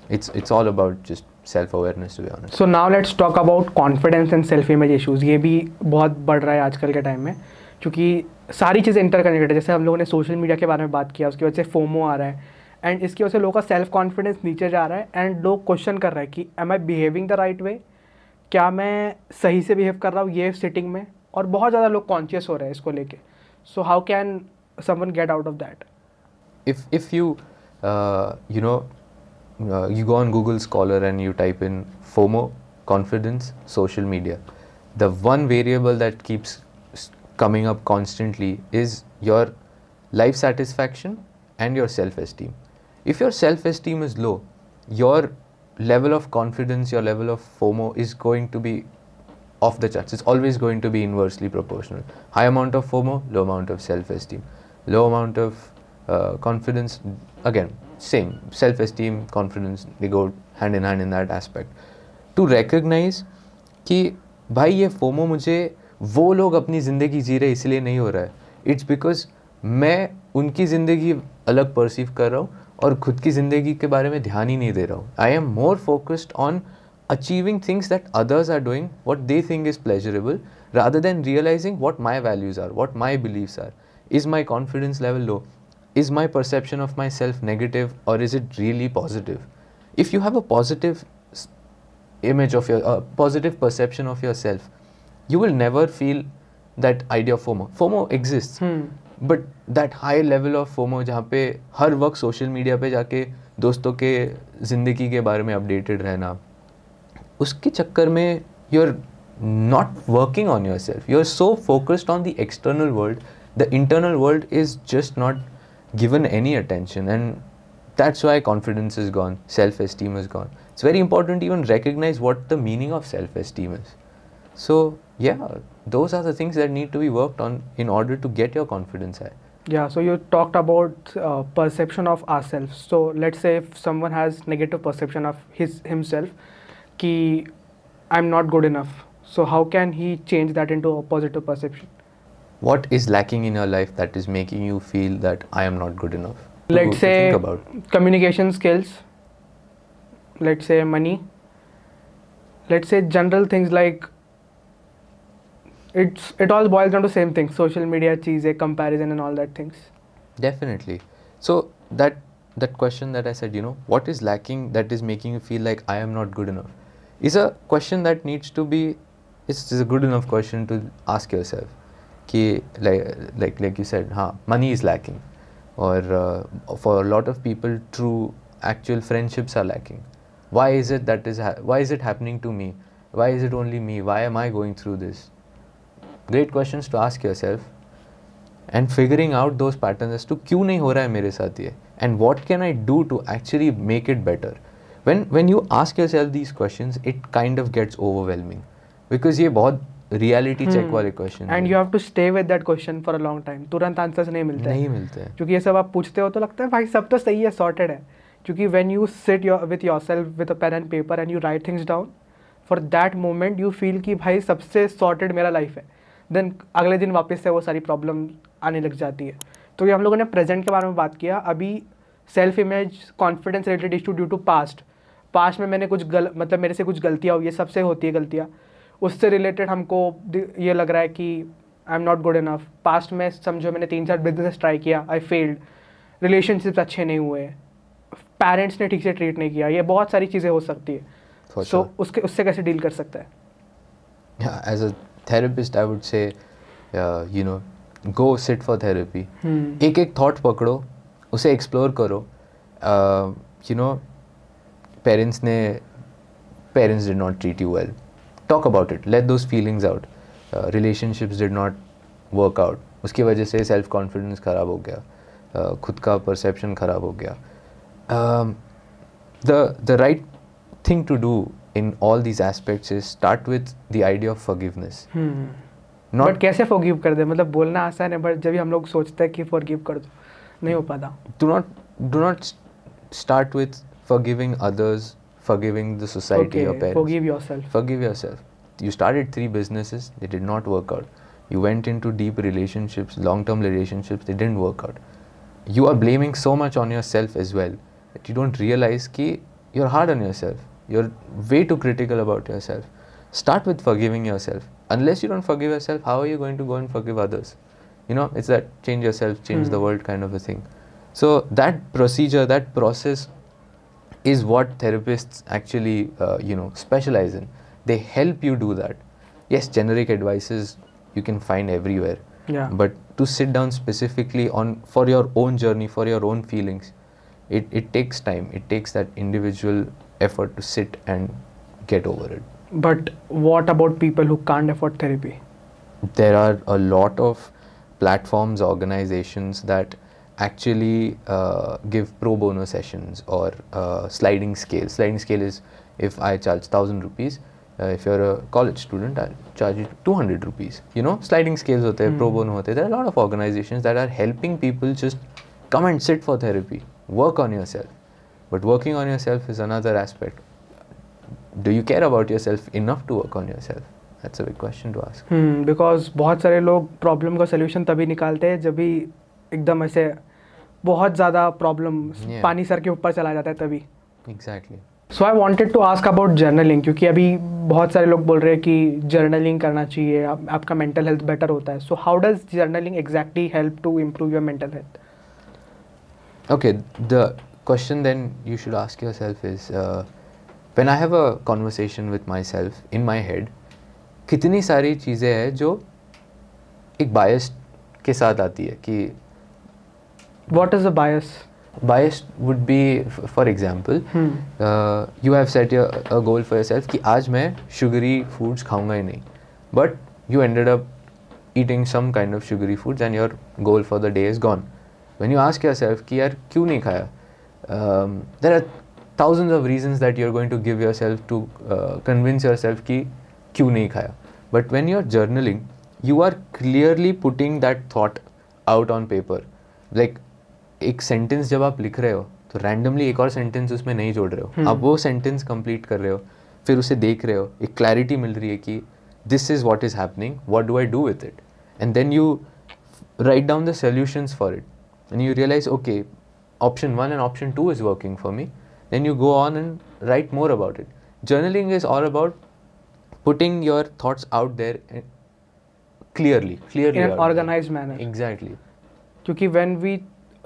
Speaker 1: it. It's all about just self-awareness, to be honest.
Speaker 2: So now let's talk about confidence and self-image issues. ये भी बहुत बढ़ रहा है आजकल के time में, क्योंकि सारी चीज़ें इंटरकनेक्टेड है. जैसे हम लोगों ने सोशल मीडिया के बारे में बात किया, उसकी वजह से फोमो आ रहा है एंड इसकी वजह से लोगों का सेल्फ कॉन्फिडेंस नीचे जा रहा है एंड लोग क्वेश्चन कर रहे हैं कि am I behaving the right way, क्या मैं सही से बिहेव कर रहा हूँ ये सिटिंग में. और बहुत ज़्यादा लोग कॉन्शियस हो रहे हैं इसको लेके. So how can someone gate out of that?
Speaker 1: If you you go on Google Scholar and you type in FOMO, confidence, social media, the one variable that keeps coming up constantly is your life satisfaction and your self-esteem. If your self-esteem is low, your level of confidence, your level of FOMO is going to be off the charts. It's always going to be inversely proportional. High amount of FOMO, low amount of self-esteem. Low amount of confidence, again, same. Self-esteem, confidence, they go hand in hand in that aspect. To recognize कि भाई ये FOMO मुझे वो लोग अपनी ज़िंदगी जी रहे इसलिए नहीं हो रहा है. It's because मैं उनकी ज़िंदगी अलग परसीव कर रहा हूँ और खुद की ज़िंदगी के बारे में ध्यान ही नहीं दे रहा हूँ. I am more focused on achieving things that others are doing, what they think is pleasurable, rather than realizing what my values are, what my beliefs are. Is my confidence level low? Is my perception of myself negative, or is it really positive? If you have a positive image of your positive perception of yourself, you will never feel that idea of FOMO. FOMO exists, but that high level of FOMO जहाँ पे हर वक्त social media पे जाके दोस्तों के ज़िंदगी के बारे में अपडेटेड रहना, उसके चक्कर में you are not working on your self. You are so focused on the external world, the internal world is just not given any attention, and that's why confidence is gone, self-esteem is gone. It's very important to even recognize what the meaning of self-esteem is. So yeah, those are the things that need to be worked on in order to get your confidence high.
Speaker 2: Yeah, so you talked about perception of ourselves. So let's say if someone has negative perception of himself, ki I'm not good enough. So how can he change that into a positive perception?
Speaker 1: What is lacking in your life that is making you feel that I am not good enough?
Speaker 2: Let's say communication skills, let's say money, let's say general things like it all boils down to same thing, social media cheese, comparison and all that things.
Speaker 1: Definitely. So that question that I said, you know, what is lacking that is making you feel like I am not good enough, is a question that needs to be, it's a good enough question to ask yourself. Ki like you said, money is lacking. Or for a lot of people, true actual friendships are lacking. Why is it that why is it happening to me? Why is it only me? Why am I going through this? Great questions to ask yourself, and figuring out those patterns as to क्यों नहीं हो रहा है मेरे साथ ये, and what can I do to actually make it better. When you ask yourself these questions, it kind of gets overwhelming, because ये बहुत रियलिटी चेक वाले question,
Speaker 2: and you have to stay with that question for a long time. तुरंत answers नहीं मिलते
Speaker 1: हैं
Speaker 2: क्योंकि ये सब आप पूछते हो तो लगता है भाई सब तो सही है, सॉर्टेड है. क्योंकि when you sit with yourself with a pen and paper and you write things down, for that moment you feel कि भाई सबसे सॉर्टेड मेरा लाइफ है. देन अगले दिन वापस से वो सारी प्रॉब्लम आने लग जाती है. तो ये हम लोगों ने प्रेजेंट के बारे में बात किया. अभी self image confidence related issue due to past में मैंने कुछ मतलब मेरे से कुछ गलतियाँ हुई है, सबसे होती है गलतियाँ, उससे रिलेटेड हमको ये लग रहा है कि I am not good enough. Past में समझो मैंने 3-4 बिजनेस ट्राई किया, आई फेल्ड, रिलेशनशिप्स अच्छे नहीं हुए, पेरेंट्स ने ठीक से ट्रीट नहीं किया, ये बहुत सारी चीज़ें हो सकती है. सो उससे कैसे डील कर सकता है?
Speaker 1: As a therapist I would say you know go sit for therapy. एक थॉट पकड़ो, उसे एक्सप्लोर करो. You know parents did not treat you well, talk about it, let those feelings out. Relationships did not work out, उसकी वजह से self confidence ख़राब हो गया, खुद का परसेप्शन ख़राब हो गया. The right thing to do in all these aspects is start with the idea of forgiveness.
Speaker 2: But कैसे forgive कर दे? मतलब बोलना आसान है, but जब भी हम लोग सोचते हैं कि forgive कर दो, नहीं हो पाता.
Speaker 1: Do not start with forgiving others, forgiving the society, your parents. Forgive yourself. You started 3 businesses, they did not work out. You went into deep relationships, long-term relationships, they didn't work out. You are blaming so much on yourself as well that you don't realize ki you're hard on yourself. You're way too critical about yourself. Start with forgiving yourself. Unless you don't forgive yourself, how are you going to go and forgive others? You know, it's that change yourself, change the world kind of a thing. So that procedure, that process is what therapists actually specialize in. They help you do that. Yes, generic advices you can find everywhere, but to sit down specifically for your own journey, for your own feelings, it takes time. It takes that individual effort to sit and get over it.
Speaker 2: But what about people who can't afford therapy?
Speaker 1: There are a lot of platforms, organizations that actually give pro bono sessions or sliding scale. Sliding scale is if I charge 1,000 rupees, if you're a college student, I'll charge you 200 rupees. You know, sliding scales hote hain, pro bono hote hain. There are a lot of organizations that are helping people just come and sit for therapy, work on yourself. But working on yourself is another aspect. Do you care about yourself enough to work on yourself? That's a big question to ask.
Speaker 2: Because बहुत सारे लोग problem का solution तभी निकालते हैं जब भी एकदम ऐसे बहुत ज़्यादा प्रॉब्लम,
Speaker 1: Yeah.
Speaker 2: पानी सर के ऊपर चला जाता है तभी.
Speaker 1: Exactly.
Speaker 2: So I wanted to ask about journaling, क्योंकि अभी बहुत सारे लोग बोल रहे हैं कि जर्नलिंग करना चाहिए, आपका मेंटल हेल्थ बेटर होता है. So how does journaling exactly help to improve your mental health?
Speaker 1: Okay, the question then you should ask yourself is, when I have a conversation with myself in my head, कितनी सारी चीज़ें हैं जो एक बायस के साथ आती है कि
Speaker 2: what is a bias?
Speaker 1: bias would be, for example, you have set a goal for yourself कि आज मैं sugary foods खाऊंगा ही नहीं, but you ended up eating some kind of sugary foods and your goal for the day is gone. When you ask yourself कि यार क्यों नहीं खाया, there are thousands of reasons that you're going to give yourself to convince yourself कि क्यों नहीं खाया. But when you're journaling, you are clearly putting that thought out on paper. Like एक सेंटेंस जब आप लिख रहे हो तो रैंडमली एक और सेंटेंस उसमें नहीं जोड़ रहे हो, आप वो सेंटेंस कंप्लीट कर रहे हो, फिर उसे देख रहे हो, एक क्लैरिटी मिल रही है कि this is what is happening, what do I do with it, and then you write down the solutions for it and you realise okay option 1 and option 2 is working for me, then you go on and write more about it. Journaling is all about putting your thoughts out there clearly
Speaker 2: in an organized manner.
Speaker 1: Exactly.
Speaker 2: क्योंकि when we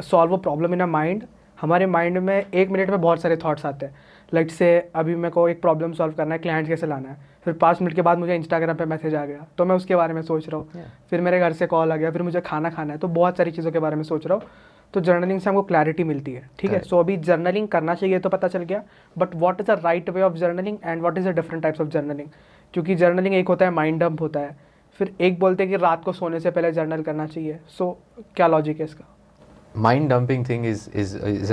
Speaker 2: solve a problem in a mind, हमारे mind में 1 minute में बहुत सारे thoughts आते हैं. Like से अभी मेरे को एक प्रॉब्लम सॉल्व करना है, क्लाइंट कैसे लाना है, फिर 5 मिनट के बाद मुझे इंस्टाग्राम पे मैसेज आ गया तो मैं उसके बारे में सोच रहा हूँ, फिर मेरे घर से कॉल आ गया, फिर मुझे खाना खाना है, तो बहुत सारी चीज़ों के बारे में सोच रहा हूँ. तो जर्नलिंग से हमको क्लैरिटी मिलती है. ठीक है, सो अभी जर्नलिंग करना चाहिए तो पता चल गया, but what is the right way of journaling and what is the different types of journaling? क्योंकि जर्नलिंग एक होता है माइंड डंप होता है, फिर एक बोलते हैं कि रात को सोने से पहले जर्नल करना चाहिए. सो क्या लॉजिक है इसका?
Speaker 1: Mind dumping thing is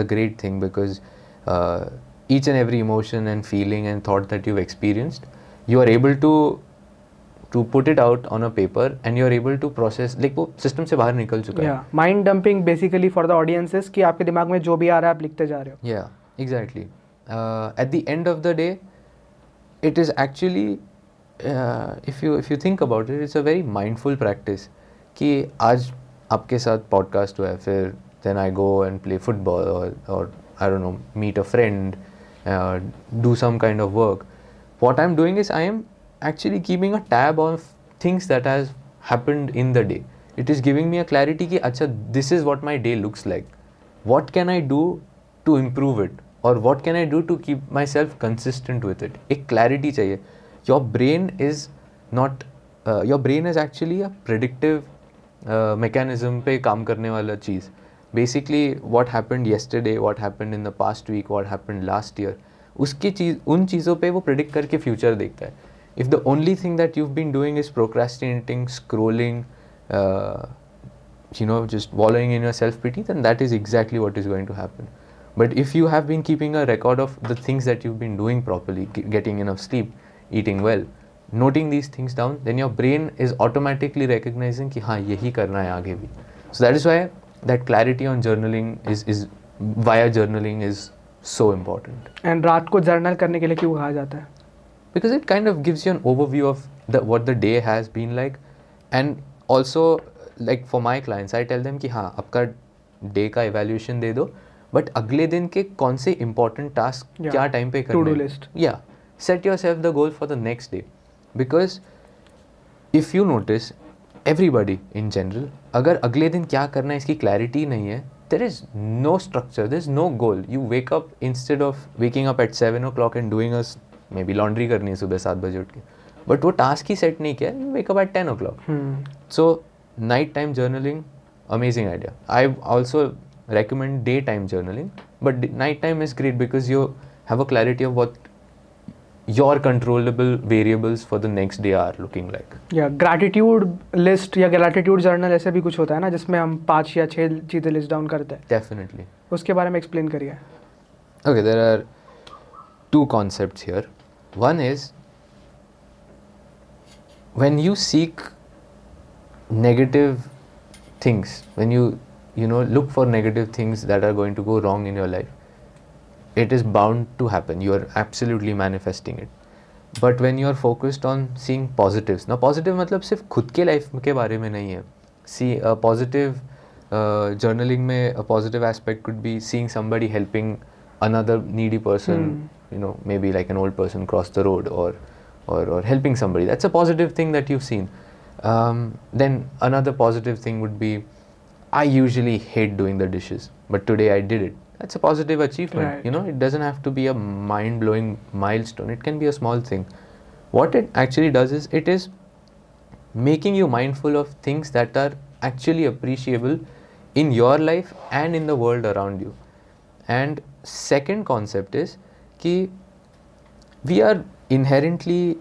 Speaker 1: a great thing because each and every emotion and feeling and thought that you've experienced, you are able to put it out on a paper and you are able to process, like वो system से बाहर निकल चुका है.
Speaker 2: Mind dumping basically for the audiences कि आपके दिमाग में जो भी आ रहा है आप लिखते जा रहे हो.
Speaker 1: Yeah, exactly. At the end of the day, it is actually if you think about it, it's a very mindful practice कि आज आपके साथ podcast हुआ है, फिर then I go and play football or I don't know, meet a friend, do some kind of work. What I'm doing is I am actually keeping a tab of things that has happened in the day. It is giving me a clarity कि अच्छा this is what my day looks like. What can I do to improve it? Or what can I do to keep myself consistent with it? एक clarity चाहिए. Your brain is not, your brain is actually a predictive mechanism पे काम करने वाला चीज़. Basically what happened yesterday, what happened in the past week, what happened last year, उसकी चीज़ उन चीज़ों पे वो predict करके future देखता है. If the only thing that you've been doing is procrastinating, scrolling, just wallowing in your self-pity, then that is exactly what is going to happen. But if you have been keeping a record of the things that you've been doing properly, getting enough sleep, eating well, noting these things down, then your brain is automatically recognizing कि हाँ यही करना है आगे भी. So that is why that clarity on journaling is via journaling is so important.
Speaker 2: And रात को journal करने के लिए क्यों कहा जाता है?
Speaker 1: Because it kind of gives you an overview of what the day has been like, and also like for my clients I tell them कि हाँ आपका day का evaluation दे दो, but अगले दिन के कौन से important task क्या time पे करने हैं.
Speaker 2: To do list.
Speaker 1: Yeah, set yourself the goal for the next day, because if you notice everybody in general, अगर अगले दिन क्या करना है इसकी clarity नहीं है, there is no structure, there is no goal. You wake up, instead of waking up at 7 o'clock and doing maybe laundry करनी है सुबह 7 बजे उठ के, but वो task ही set नहीं किया, you wake up at 10 o'clock. So night time journaling, amazing idea. I also recommend daytime journaling, but night time is great because you have a clarity of what your controllable variables for the next day are looking like.
Speaker 2: Yeah, gratitude list या gratitude journal ऐसे भी कुछ होता है ना जिसमें हम 5 या 6 चीज़ें लिस्ट डाउन करते हैं.
Speaker 1: Definitely.
Speaker 2: उसके बारे में एक्सप्लेन करिए.
Speaker 1: Okay, there are 2 concepts here. One is when you seek negative things, when you look for negative things that are going to go wrong in your life, it is bound to happen. You are absolutely manifesting it. But when you are focused on seeing positives, now positive मतलब सिर्फ खुद के life के बारे में नहीं है. See a positive journaling में a positive aspect could be seeing somebody helping another needy person, you know, maybe like an old person cross the road, or helping somebody. That's a positive thing that you've seen. Then another positive thing would be, I usually hate doing the dishes, but today I did it. That's a positive achievement.
Speaker 2: Right.
Speaker 1: You know, it doesn't have to be a mind-blowing milestone. It can be a small thing. What it actually does is, it is making you mindful of things that are actually appreciable in your life and in the world around you. And second concept is कि we are inherently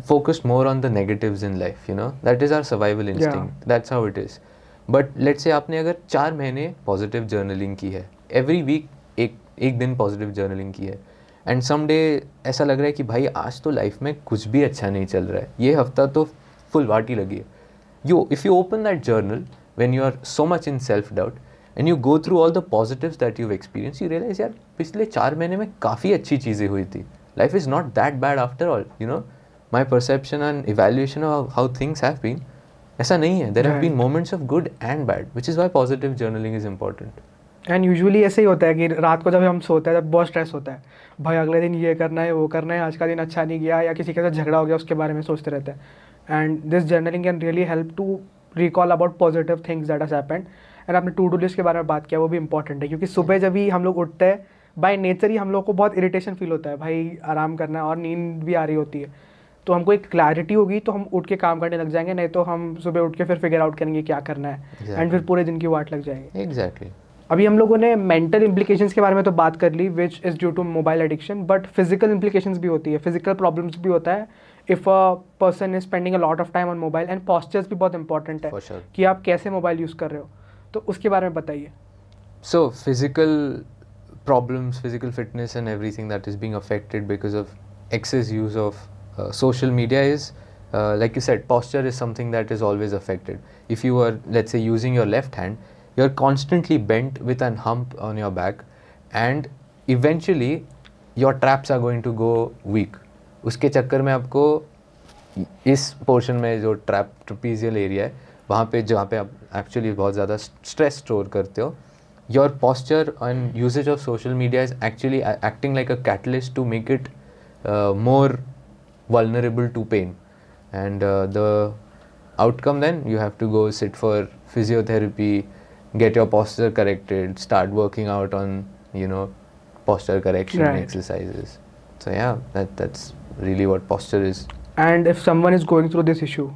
Speaker 1: focused more on the negatives in life, you know, that is our survival instinct. That's how it is. But let's say आपने अगर 4 महीने positive journaling की है, every week एक दिन positive journaling की है, and someday ऐसा लग रहा है कि भाई आज तो life में कुछ भी अच्छा नहीं चल रहा है, ये हफ्ता तो full वाटी लगी है. If you open that journal when you are so much in self-doubt and you go through all the positives that you've experienced, you realize यार पिछले 4 महीने में काफ़ी अच्छी चीज़ें हुई थी. Life is not that bad after all, you know. My perception and evaluation of how things have been, ऐसा नहीं है. There have been moments of good and bad, which is why positive journaling is important.
Speaker 2: And usually ऐसे ही होता है कि रात को जब हम सोते हैं तब बहुत स्ट्रेस होता है, भाई अगले दिन ये करना है वो करना है, आज का दिन अच्छा नहीं गया, या किसी के साथ झगड़ा हो गया उसके बारे में सोचते रहते हैं. And this journaling can really help to recall about positive things that has happened. And आपने टू डू लिस्ट के बारे में बात किया, वो भी इंपॉर्टेंट है, क्योंकि सुबह जब भी हम लोग उठते हैं बाय नेचर ही हम लोग को बहुत इरिटेशन फील होता है, भाई आराम करना है और नींद भी आ रही होती है. तो हमको एक क्लैरिटी होगी तो हम उठ के काम करने लग जाएंगे, नहीं तो हम सुबह उठ के फिर फिगर आउट करेंगे क्या करना है, एंड फिर पूरे दिन की वाट लग जाएगी.
Speaker 1: Exactly.
Speaker 2: अभी हम लोगों ने मेंटल इम्प्लीकेशंस के बारे में तो बात कर ली, which is due to mobile addiction, but physical implications भी होती है, फिजिकल प्रॉब्लम्स भी होता है if a person is spending a lot of time on mobile. And postures भी बहुत इंपॉर्टेंट है
Speaker 1: For sure.
Speaker 2: कि आप कैसे मोबाइल यूज़ कर रहे हो, तो उसके बारे में बताइए.
Speaker 1: So physical problems, physical fitness and everything that is being affected because of excess use of social media is, like you said, posture is something that is always affected. If you are, let's say, using your left hand, you're constantly bent with an hump on your back, and eventually your traps are going to go weak. उसके चक्कर में आपको इस portion में जो ट्रपीजियल area है वहाँ पे जहाँ पे आप एक्चुअली बहुत ज़्यादा स्ट्रेस स्टोर करते हो, your posture and usage of social media is actually acting like a catalyst to make it more vulnerable to pain. And the outcome, then you have to go sit for physiotherapy, get your posture corrected, start working out on, you know, posture correction exercises. So yeah, that's really what posture is.
Speaker 2: And if someone is going through this issue,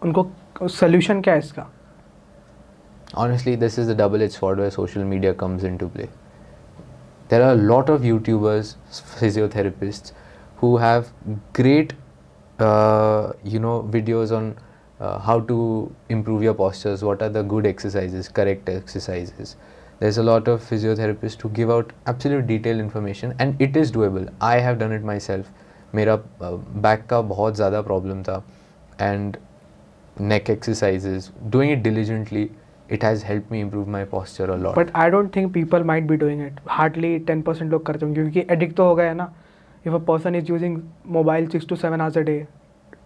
Speaker 2: उनको solution क्या है इसका?
Speaker 1: Honestly, this is the double-edged sword where social media comes into play. There are a lot of YouTubers, physiotherapists, who have great, videos on how to improve your postures, what are the good exercises, correct exercises. There's a lot of physiotherapists who give out absolute detailed information, and it is doable. I have done it myself. मेरा back का बहुत ज़्यादा problem था, and neck exercises, doing it diligently, it has helped me improve my posture a lot.
Speaker 2: But I don't think people might be doing it. Hardly 10% लोग करते होंगे, क्योंकि addict तो हो गया है ना. If a person is using mobile 6 to 7 hours a day,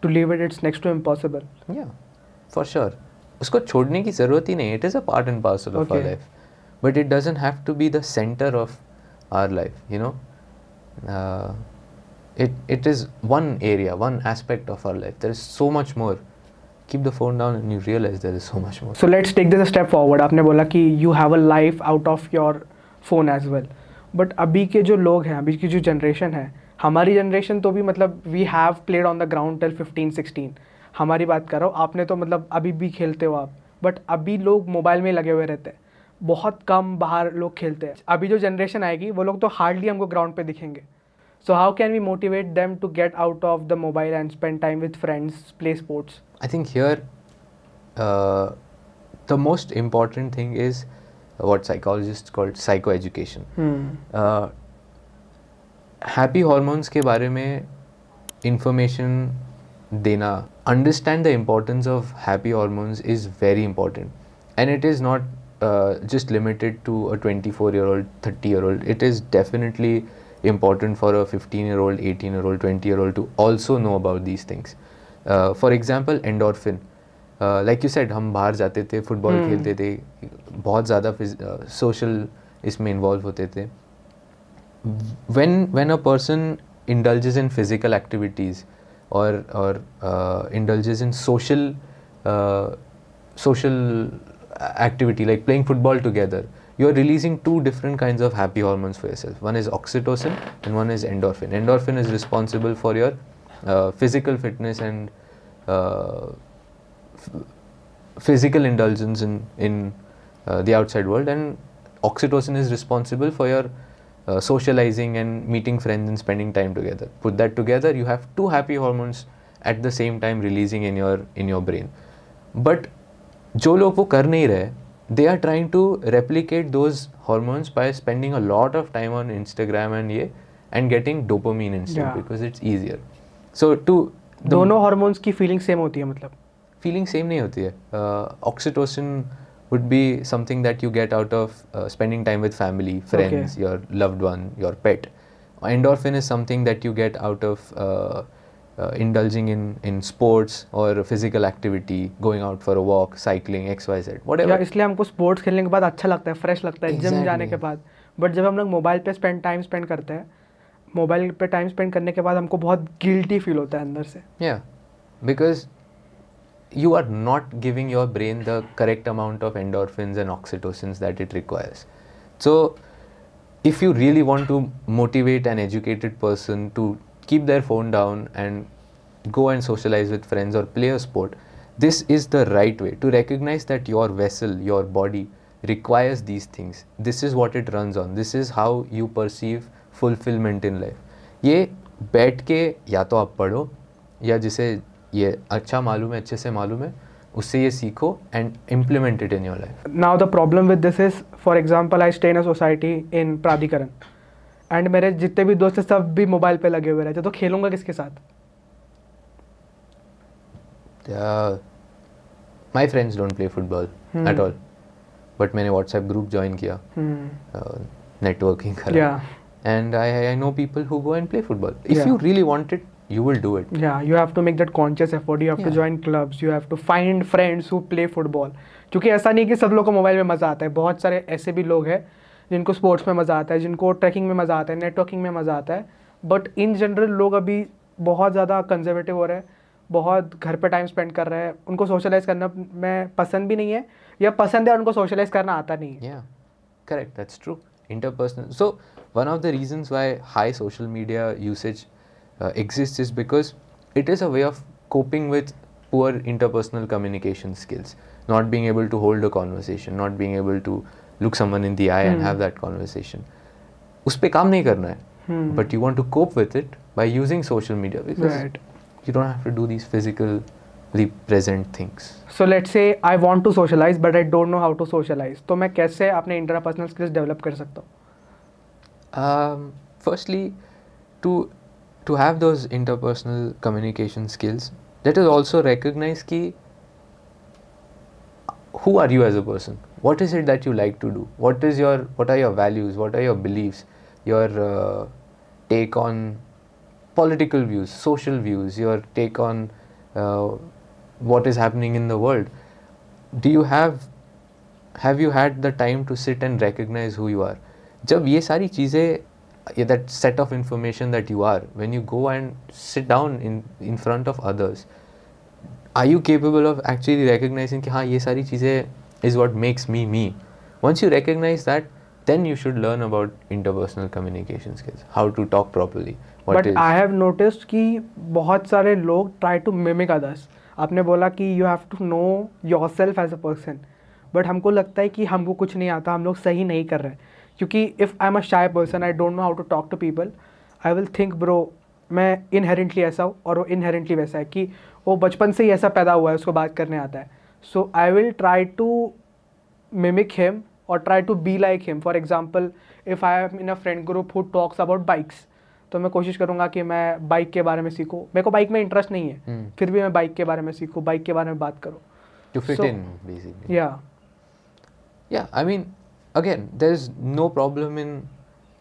Speaker 2: to leave it, it's next to impossible.
Speaker 1: Yeah, for sure. उसको छोड़ने की ज़रूरत ही नहीं. It is a part and parcel of our life. But it doesn't have to be the center of our life, you know. It is one area, one aspect of our life. There is so much more. Keep the phone down and you realize there is so much more.
Speaker 2: So let's take this a step forward. आपने बोला कि you have a life out of your phone as well. But अभी के जो लोग हैं, अभी की जो जनरेशन है, हमारी जनरेशन तो भी मतलब we have played on the ground till 15-16. हमारी बात कर रहा हूँ, आपने तो मतलब अभी भी खेलते हो आप. बट अभी लोग मोबाइल में लगे हुए रहते हैं, बहुत कम बाहर लोग खेलते हैं. अभी जो जनरेशन आएगी वो लोग तो हार्डली हमको ग्राउंड पे दिखेंगे. So how can we motivate them to get out of the mobile and spend time with friends, play sports?
Speaker 1: I think here the most important thing is what psychologists call psychoeducation. Happy hormones के बारे में information देना, understand the importance of happy hormones is very important, and it is not just limited to a 24-year-old, 30-year-old. It is definitely important for a 15-year-old, 18-year-old, 20-year-old to also know about these things. For example, endorphin. Like you said, हम बाहर जाते थे, football खेलते थे, बहुत ज़्यादा social इसमें involve होते थे. When a person indulges in physical activities or indulges in social activity like playing football together, you are releasing two different kinds of happy hormones for yourself. One is oxytocin and one is endorphin. Endorphin is responsible for your physical fitness and physical indulgence in the outside world, and oxytocin is responsible for your socializing and meeting friends and spending time together. Put that together, you have two happy hormones at the same time releasing in your brain. But जो लोग वो कर नहीं रहे, they are trying to replicate those hormones by spending a lot of time on Instagram and getting dopamine instant because it's easier. So
Speaker 2: दोनों hormones की feeling same होती है मतलब?
Speaker 1: Feeling same नहीं होती है. Oxytocin would be something that you get out of spending time with family, friends, your loved one, your pet. Endorphin is something that you get out of indulging in sports or physical activity, going out for a walk, cycling, XYZ, whatever.
Speaker 2: या इसलिए हमको sports खेलने के बाद अच्छा लगता है, fresh लगता है, gym जाने के बाद. But जब हम लोग मोबाइल पे टाइम स्पेंड करते हैं, मोबाइल पे टाइम स्पेंड करने के बाद हमको बहुत गिल्टी फील होता है अंदर से.
Speaker 1: Yeah, because you are not giving your brain the correct amount of endorphins and oxytocins that it requires. So if you really want to motivate an educated person to keep their phone down and go and socialize with friends or play a sport, this is the right way to recognize that your vessel, your body requires these things. This is what it runs on. This is how you perceive fulfillment in life. ये बैठ के या तो आप पढ़ो, या जिसे ये अच्छा मालूम है, अच्छे से मालूम है, उससे ये सीखो and implement it in your life.
Speaker 2: Now the problem with this is, for example, I stay in a society in प्राधिकरण, and मेरे जितने भी दोस्त हैं सब भी मोबाइल पे लगे हुए रहते, तो खेलूंगा किसके साथ?
Speaker 1: My friends don't play football at all, but मैंने WhatsApp group join किया, networking करा, and I know people who go and play football. If you really want it, you will do it.
Speaker 2: Yeah, you have to make that conscious effort. You have to join clubs. You have to find friends who play football. क्योंकि ऐसा नहीं कि सब लोग को mobile में मज़ा आता है. बहुत सारे ऐसे भी लोग हैं जिनको स्पोर्ट्स में मज़ा आता है, जिनको ट्रैकिंग में मज़ा आता है, नेटवर्किंग में मज़ा आता है. बट इन जनरल लोग अभी बहुत ज़्यादा कंजर्वेटिव हो रहे हैं, बहुत घर पे टाइम स्पेंड कर रहे हैं. उनको सोशलाइज करना में पसंद भी नहीं है, या पसंद है उनको सोशलाइज करना आता नहीं है.
Speaker 1: Yeah, correct. That's true. Interpersonal. So one of the reasons why high social media usage exists is because it is a way of coping with poor interpersonal communication skills, not being able to hold a conversation, not being able to look someone in the eye and have that conversation. उस पे काम नहीं करना है, but you want to cope with it by using social media because you don't have to do these physically present things.
Speaker 2: So let's say I want to socialize but I don't know how to socialize. तो मैं कैसे अपने interpersonal skills develop कर सकता हूँ?
Speaker 1: Firstly, to have those interpersonal communication skills, let us also recognize ki who are you as a person? What is it that you like to do? What are your values? What are your beliefs? Your take on political views, social views, your take on what is happening in the world. Have you had the time to sit and recognize who you are? जब ये सारी चीज़ें, that set of information that you are, when you go and sit down in front of others, are you capable of actually recognizing कि हाँ ये सारी चीज़ें is what makes me me? Once you recognize that, then you should learn about interpersonal communication skills, how to talk properly.
Speaker 2: But I have noticed कि बहुत सारे लोग try to mimic others. आपने बोला कि you have to know yourself as a person. But हमको लगता है कि हमको कुछ नहीं आता, हम लोग सही नहीं कर रहे. क्योंकि if I'm a shy person, I don't know how to talk to people, I will think bro मैं inherently ऐसा हूँ और वो inherently वैसा है कि वो बचपन से ही ऐसा पैदा हुआ है, उसको बात करने आता है. So I will try to mimic him or try to be like him. For example, if I am in a friend group who talks about bikes, तो मैं कोशिश करूँगा कि मैं बाइक के बारे में सीखूँ. मेरे को बाइक में इंटरेस्ट नहीं है, फिर भी मैं बाइक के बारे में सीखूँ, बाइक के बारे में बात करूँ.
Speaker 1: To fit in, basically.
Speaker 2: Yeah,
Speaker 1: I mean, again, there's no problem in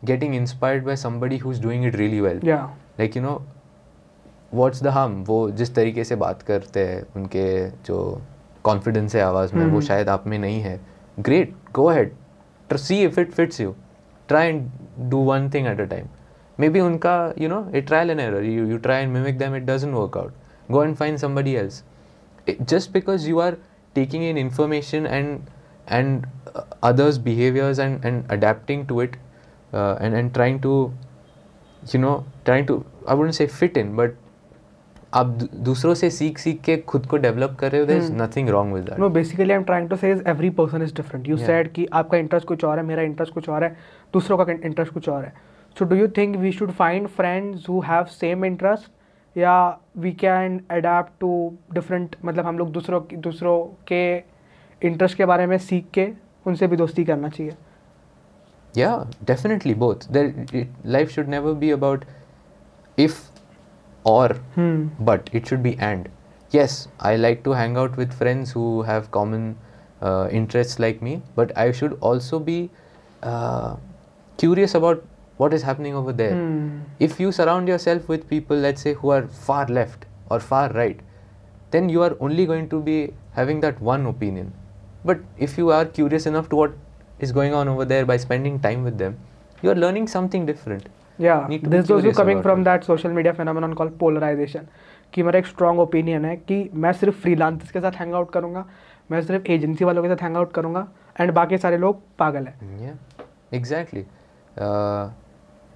Speaker 1: getting inspired by somebody who's doing it really well.
Speaker 2: Yeah.
Speaker 1: Like, you know, what's the harm? वो जिस तरीके से बात करते हैं, उनके जो कॉन्फिडेंस है आवाज़ में, वो शायद आप में नहीं है, great, go ahead, see if it fits you, try and do one thing at a time. May be उनका a trial and error, you try and mimic them, it doesn't work out, go and find somebody else. Just because you are taking in information and others' behaviors and adapting to it, and trying to I wouldn't say fit in, but आप दूसरों से सीख के खुद को develop कर रहे हो, there is nothing wrong with that.
Speaker 2: No, basically I'm trying to say is every person is different. You said कि आपका इंटरेस्ट कुछ और है, मेरा इंटरेस्ट कुछ और है, दूसरों का इंटरेस्ट कुछ और है. So do you think we should find friends who have same interest, या we can adapt to different, मतलब हम लोग दूसरों के इंटरेस्ट के बारे में सीख के उनसे भी दोस्ती करना चाहिए?
Speaker 1: Yeah, definitely both. Life should never be about if or, but it should be and. Yes, I like to hang out with friends who have common interests like me, but I should also be curious about what is happening over there. If you surround yourself with people, let's say, who are far left or far right, then you are only going to be having that one opinion. But if you are curious enough to what is going on over there by spending time with them, you are learning something different.
Speaker 2: Yeah, this is also coming from that social media phenomenon called polarization. कि मेरा एक strong opinion है कि मैं सिर्फ freelancers के साथ hang out करूँगा, मैं सिर्फ agency वालों के साथ hang out करूँगा, and बाकी सारे लोग पागल हैं.
Speaker 1: Yeah, exactly.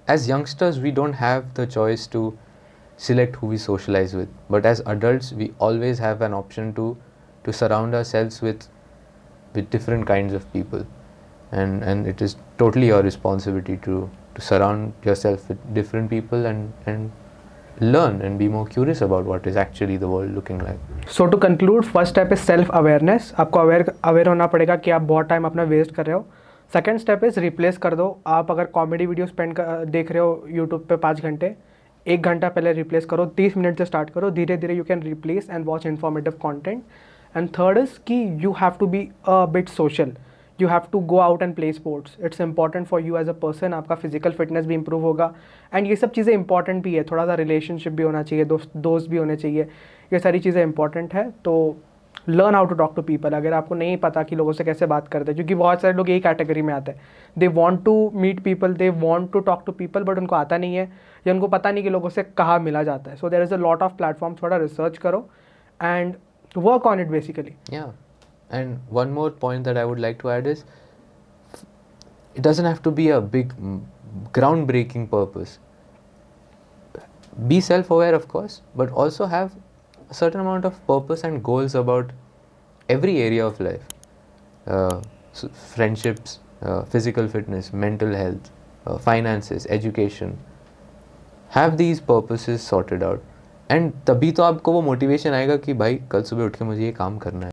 Speaker 1: As youngsters, we don't have the choice to select who we socialize with, but as adults, we always have an option to surround ourselves with different kinds of people, and it is totally your responsibility to surround yourself with different people and learn and be more curious about what is actually the world looking like.
Speaker 2: So to conclude, first step is self awareness. आपको aware होना पड़ेगा कि आप बहुत time अपना waste कर रहे हो. सेकेंड स्टेप इज़ रिप्लेस कर दो. आप अगर कॉमेडी वीडियो देख रहे हो यूट्यूब पे 5 घंटे, 1 घंटा पहले रिप्लेस करो, 30 मिनट से स्टार्ट करो, धीरे धीरे you can replace and watch informative content. And third is कि you have to be a bit social, you have to go out and play sports. It's important for you as a person. आपका physical fitness भी improve होगा, and ये सब चीज़ें important भी है. थोड़ा सा रिलेशनशिप भी होना चाहिए, दोस्त भी होने चाहिए, ये सारी चीज़ें इंपॉर्टेंट है. तो learn how to talk to people. अगर आपको नहीं पता कि लोगों से कैसे बात करते हैं, क्योंकि बहुत सारे लोग यही कैटेगरी में आते हैं, they want to meet people, they want to talk to people, but उनको आता नहीं है या उनको पता नहीं कि लोगों से कहाँ मिला जाता है. So there is a lot of platform. थोड़ा रिसर्च करो and work on it basically.
Speaker 1: Yeah, and one more point that I would like to add is, it doesn't have to be a big groundbreaking purpose. Be self-aware, of course, but also have a certain amount of purpose and goals about every area of life. So friendships, physical fitness, mental health, finances, education. Have these purposes sorted out, and तभी तो आपको वो motivation आएगा कि भाई कल सुबह उठ के मुझे ये काम करना है.